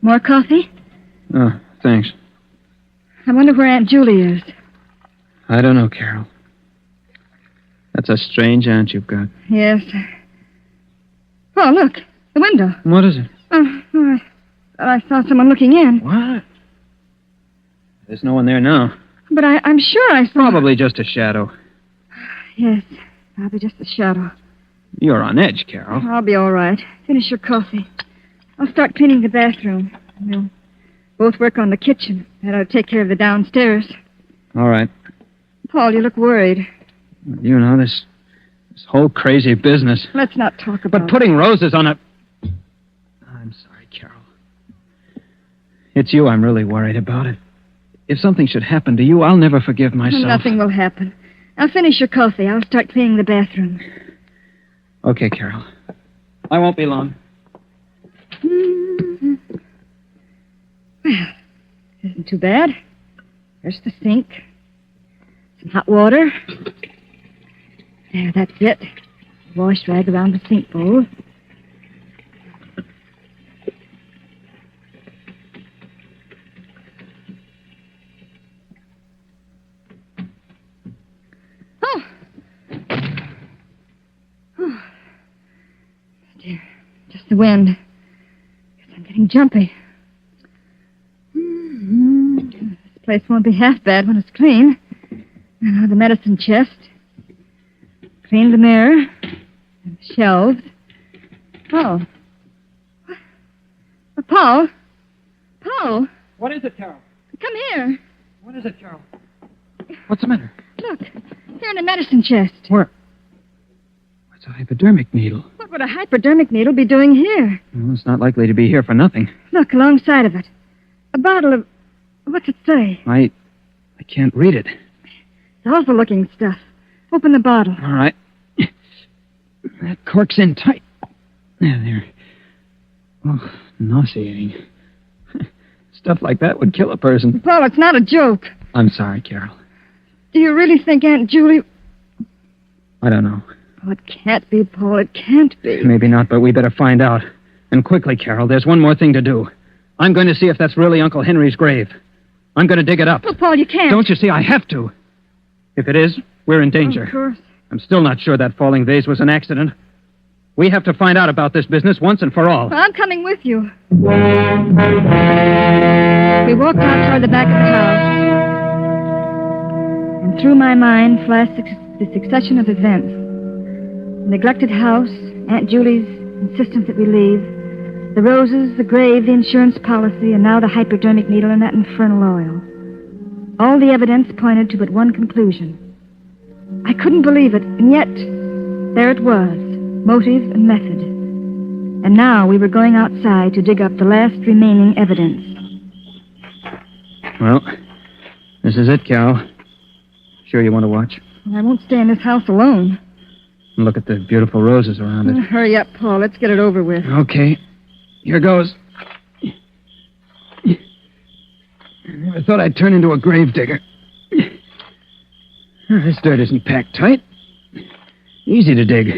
More coffee? Oh, thanks. I wonder where Aunt Julie is. I don't know, Carol. That's a strange aunt you've got. Yes. Oh, look. The window. What is it? I saw someone looking in. What? There's no one there now. But I'm sure I saw... Probably just a shadow. Yes, probably just a shadow. You're on edge, Carol. I'll be all right. Finish your coffee. I'll start cleaning the bathroom. We'll both work on the kitchen. And I'll take care of the downstairs. All right. Paul, you look worried. You know, this whole crazy business. Let's not talk about But putting roses on a... I'm sorry, Carol. It's you I'm really worried about. If something should happen to you, I'll never forgive myself. Nothing will happen. I'll finish your coffee. I'll start cleaning the bathroom. Okay, Carol. I won't be long. Mm-hmm. Well, isn't too bad. There's the sink. Some hot water. There, that's it. Wash rag around the sink bowl. Oh, dear. Just the wind. Guess I'm getting jumpy. This place won't be half bad when it's clean. Now the medicine chest. Cleaned the mirror. And the shelves. Oh. Paul? Paul? What is it, Carol? Come here. What is it, Carol? What's the matter? Look. Here in the medicine chest. Where? It's a hypodermic needle. would a hypodermic needle be doing here? Well, it's not likely to be here for nothing. Look, alongside of it. A bottle of... What's it say? I can't read it. It's awful-looking stuff. Open the bottle. All right. That cork's in tight. There. Oh, nauseating. Stuff like that would kill a person. Paul, it's not a joke. I'm sorry, Carol. Do you really think Aunt Julie... I don't know. Oh, it can't be, Paul. It can't be. Maybe not, but we better find out. And quickly, Carol. There's one more thing to do. I'm going to see if that's really Uncle Henry's grave. I'm going to dig it up. Oh, Paul, you can't. Don't you see? I have to. If it is, we're in danger. Of course. I'm still not sure that falling vase was an accident. We have to find out about this business once and for all. Well, I'm coming with you. We walked out toward the back of the house. And through my mind flashed the succession of events. The neglected house, Aunt Julie's insistence that we leave, the roses, the grave, the insurance policy, and now the hypodermic needle and that infernal oil. All the evidence pointed to but one conclusion. I couldn't believe it, and yet there it was, motive and method. And now we were going outside to dig up the last remaining evidence. Well, this is it, Carol. Sure you want to watch? I won't stay in this house alone. And look at the beautiful roses around it. Hurry up, Paul. Let's get it over with. Okay. Here goes. I never thought I'd turn into a grave digger. This dirt isn't packed tight. Easy to dig.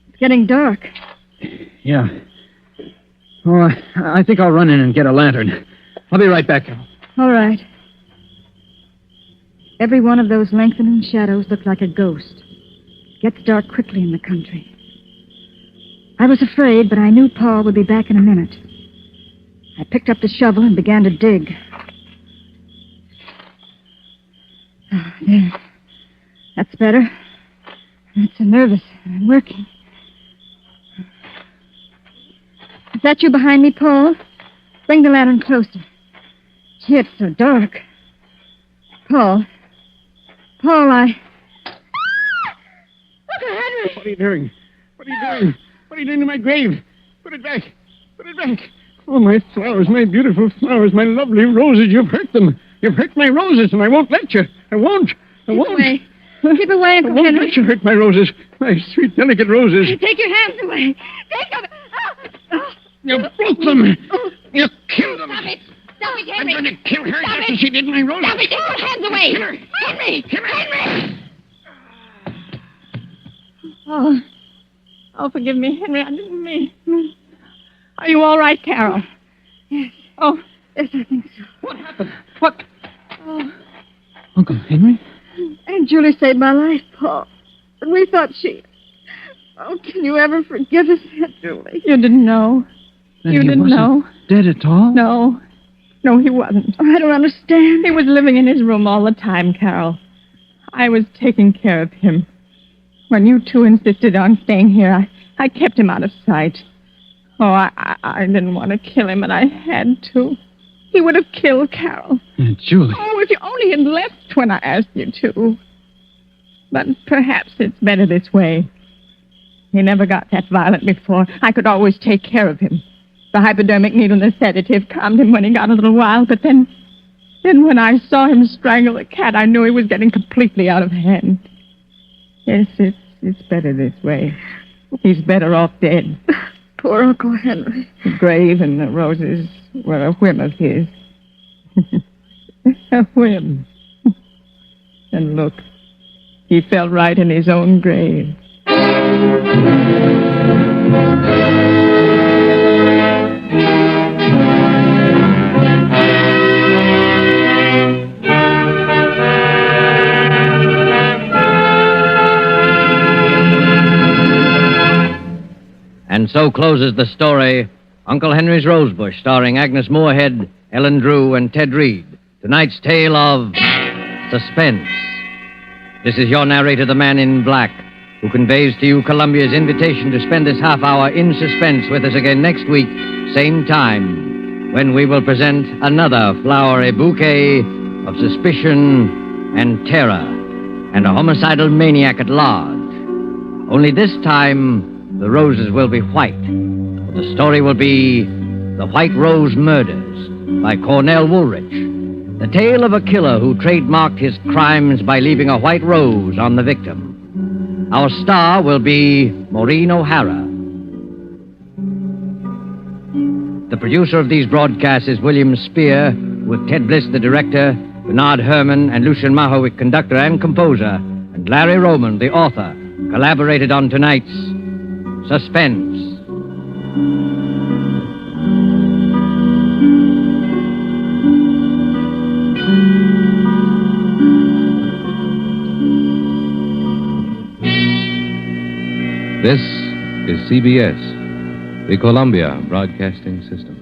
It's getting dark. Yeah. Oh, I think I'll run in and get a lantern. I'll be right back, Carol. All right. Every one of those lengthening shadows looked like a ghost. It gets dark quickly in the country. I was afraid, but I knew Paul would be back in a minute. I picked up the shovel and began to dig. Oh, there. That's better. It's so nervous. I'm working. Is that you behind me, Paul? Bring the lantern closer. Gee, it's so dark. Paul, I... Uncle Henry! What are you doing? What are you doing? What are you doing to my grave? Put it back. Put it back. Oh, my flowers, my beautiful flowers, my lovely roses. You've hurt them. You've hurt my roses, and I won't let you. I won't. Keep away. Keep away, Uncle I won't Henry. let you hurt my roses. My sweet, delicate roses. Take your hands away. Take them. You broke them. You killed them. Stop it. Stop it, I'm Henry. going to kill her Stop just it. as she did my roses. Stop it. Take your hands away. Kill her. Henry. Henry. Oh, forgive me, Henry. I didn't mean. Are you all right, Carol? Yes. Oh, Yes, I think so. What happened? What? Oh, Uncle Henry? Aunt Julie saved my life, Paul. And we thought she... Oh, can you ever forgive us, Aunt Julie? you didn't know. Then You he didn't wasn't know? dead at all? No. No, he wasn't. I don't understand. He was living in his room all the time, Carol. I was taking care of him. When you two insisted on staying here, I kept him out of sight. Oh, I didn't want to kill him, and I had to. He would have killed Carol. Aunt Julie. Oh, if you only had left when I asked you to. But perhaps it's better this way. He never got that violent before. I could always take care of him. The hypodermic needle and the sedative calmed him when he got a little wild, but then when I saw him strangle the cat, I knew he was getting completely out of hand. Yes, it's better this way. He's better off dead. Poor Uncle Henry. The grave and the roses were a whim of his. A whim. And look, he fell right in his own grave. And so closes the story, Uncle Henry's Rosebush, starring Agnes Moorehead, Ellen Drew, and Ted Reed. Tonight's tale of suspense. This is your narrator, the Man in Black, who conveys to you Columbia's invitation to spend this half hour in suspense with us again next week, same time, when we will present another flowery bouquet of suspicion and terror and a homicidal maniac at large. Only this time, the roses will be white. The story will be The White Rose Murders by Cornell Woolrich. The tale of a killer who trademarked his crimes by leaving a white rose on the victim. Our star will be Maureen O'Hara. The producer of these broadcasts is William Spear, with Ted Bliss, the director, Bernard Herrmann and Lucien Mahowick, conductor and composer, and Larry Roman, the author, collaborated on tonight's Suspense. This is CBS, the Columbia Broadcasting System.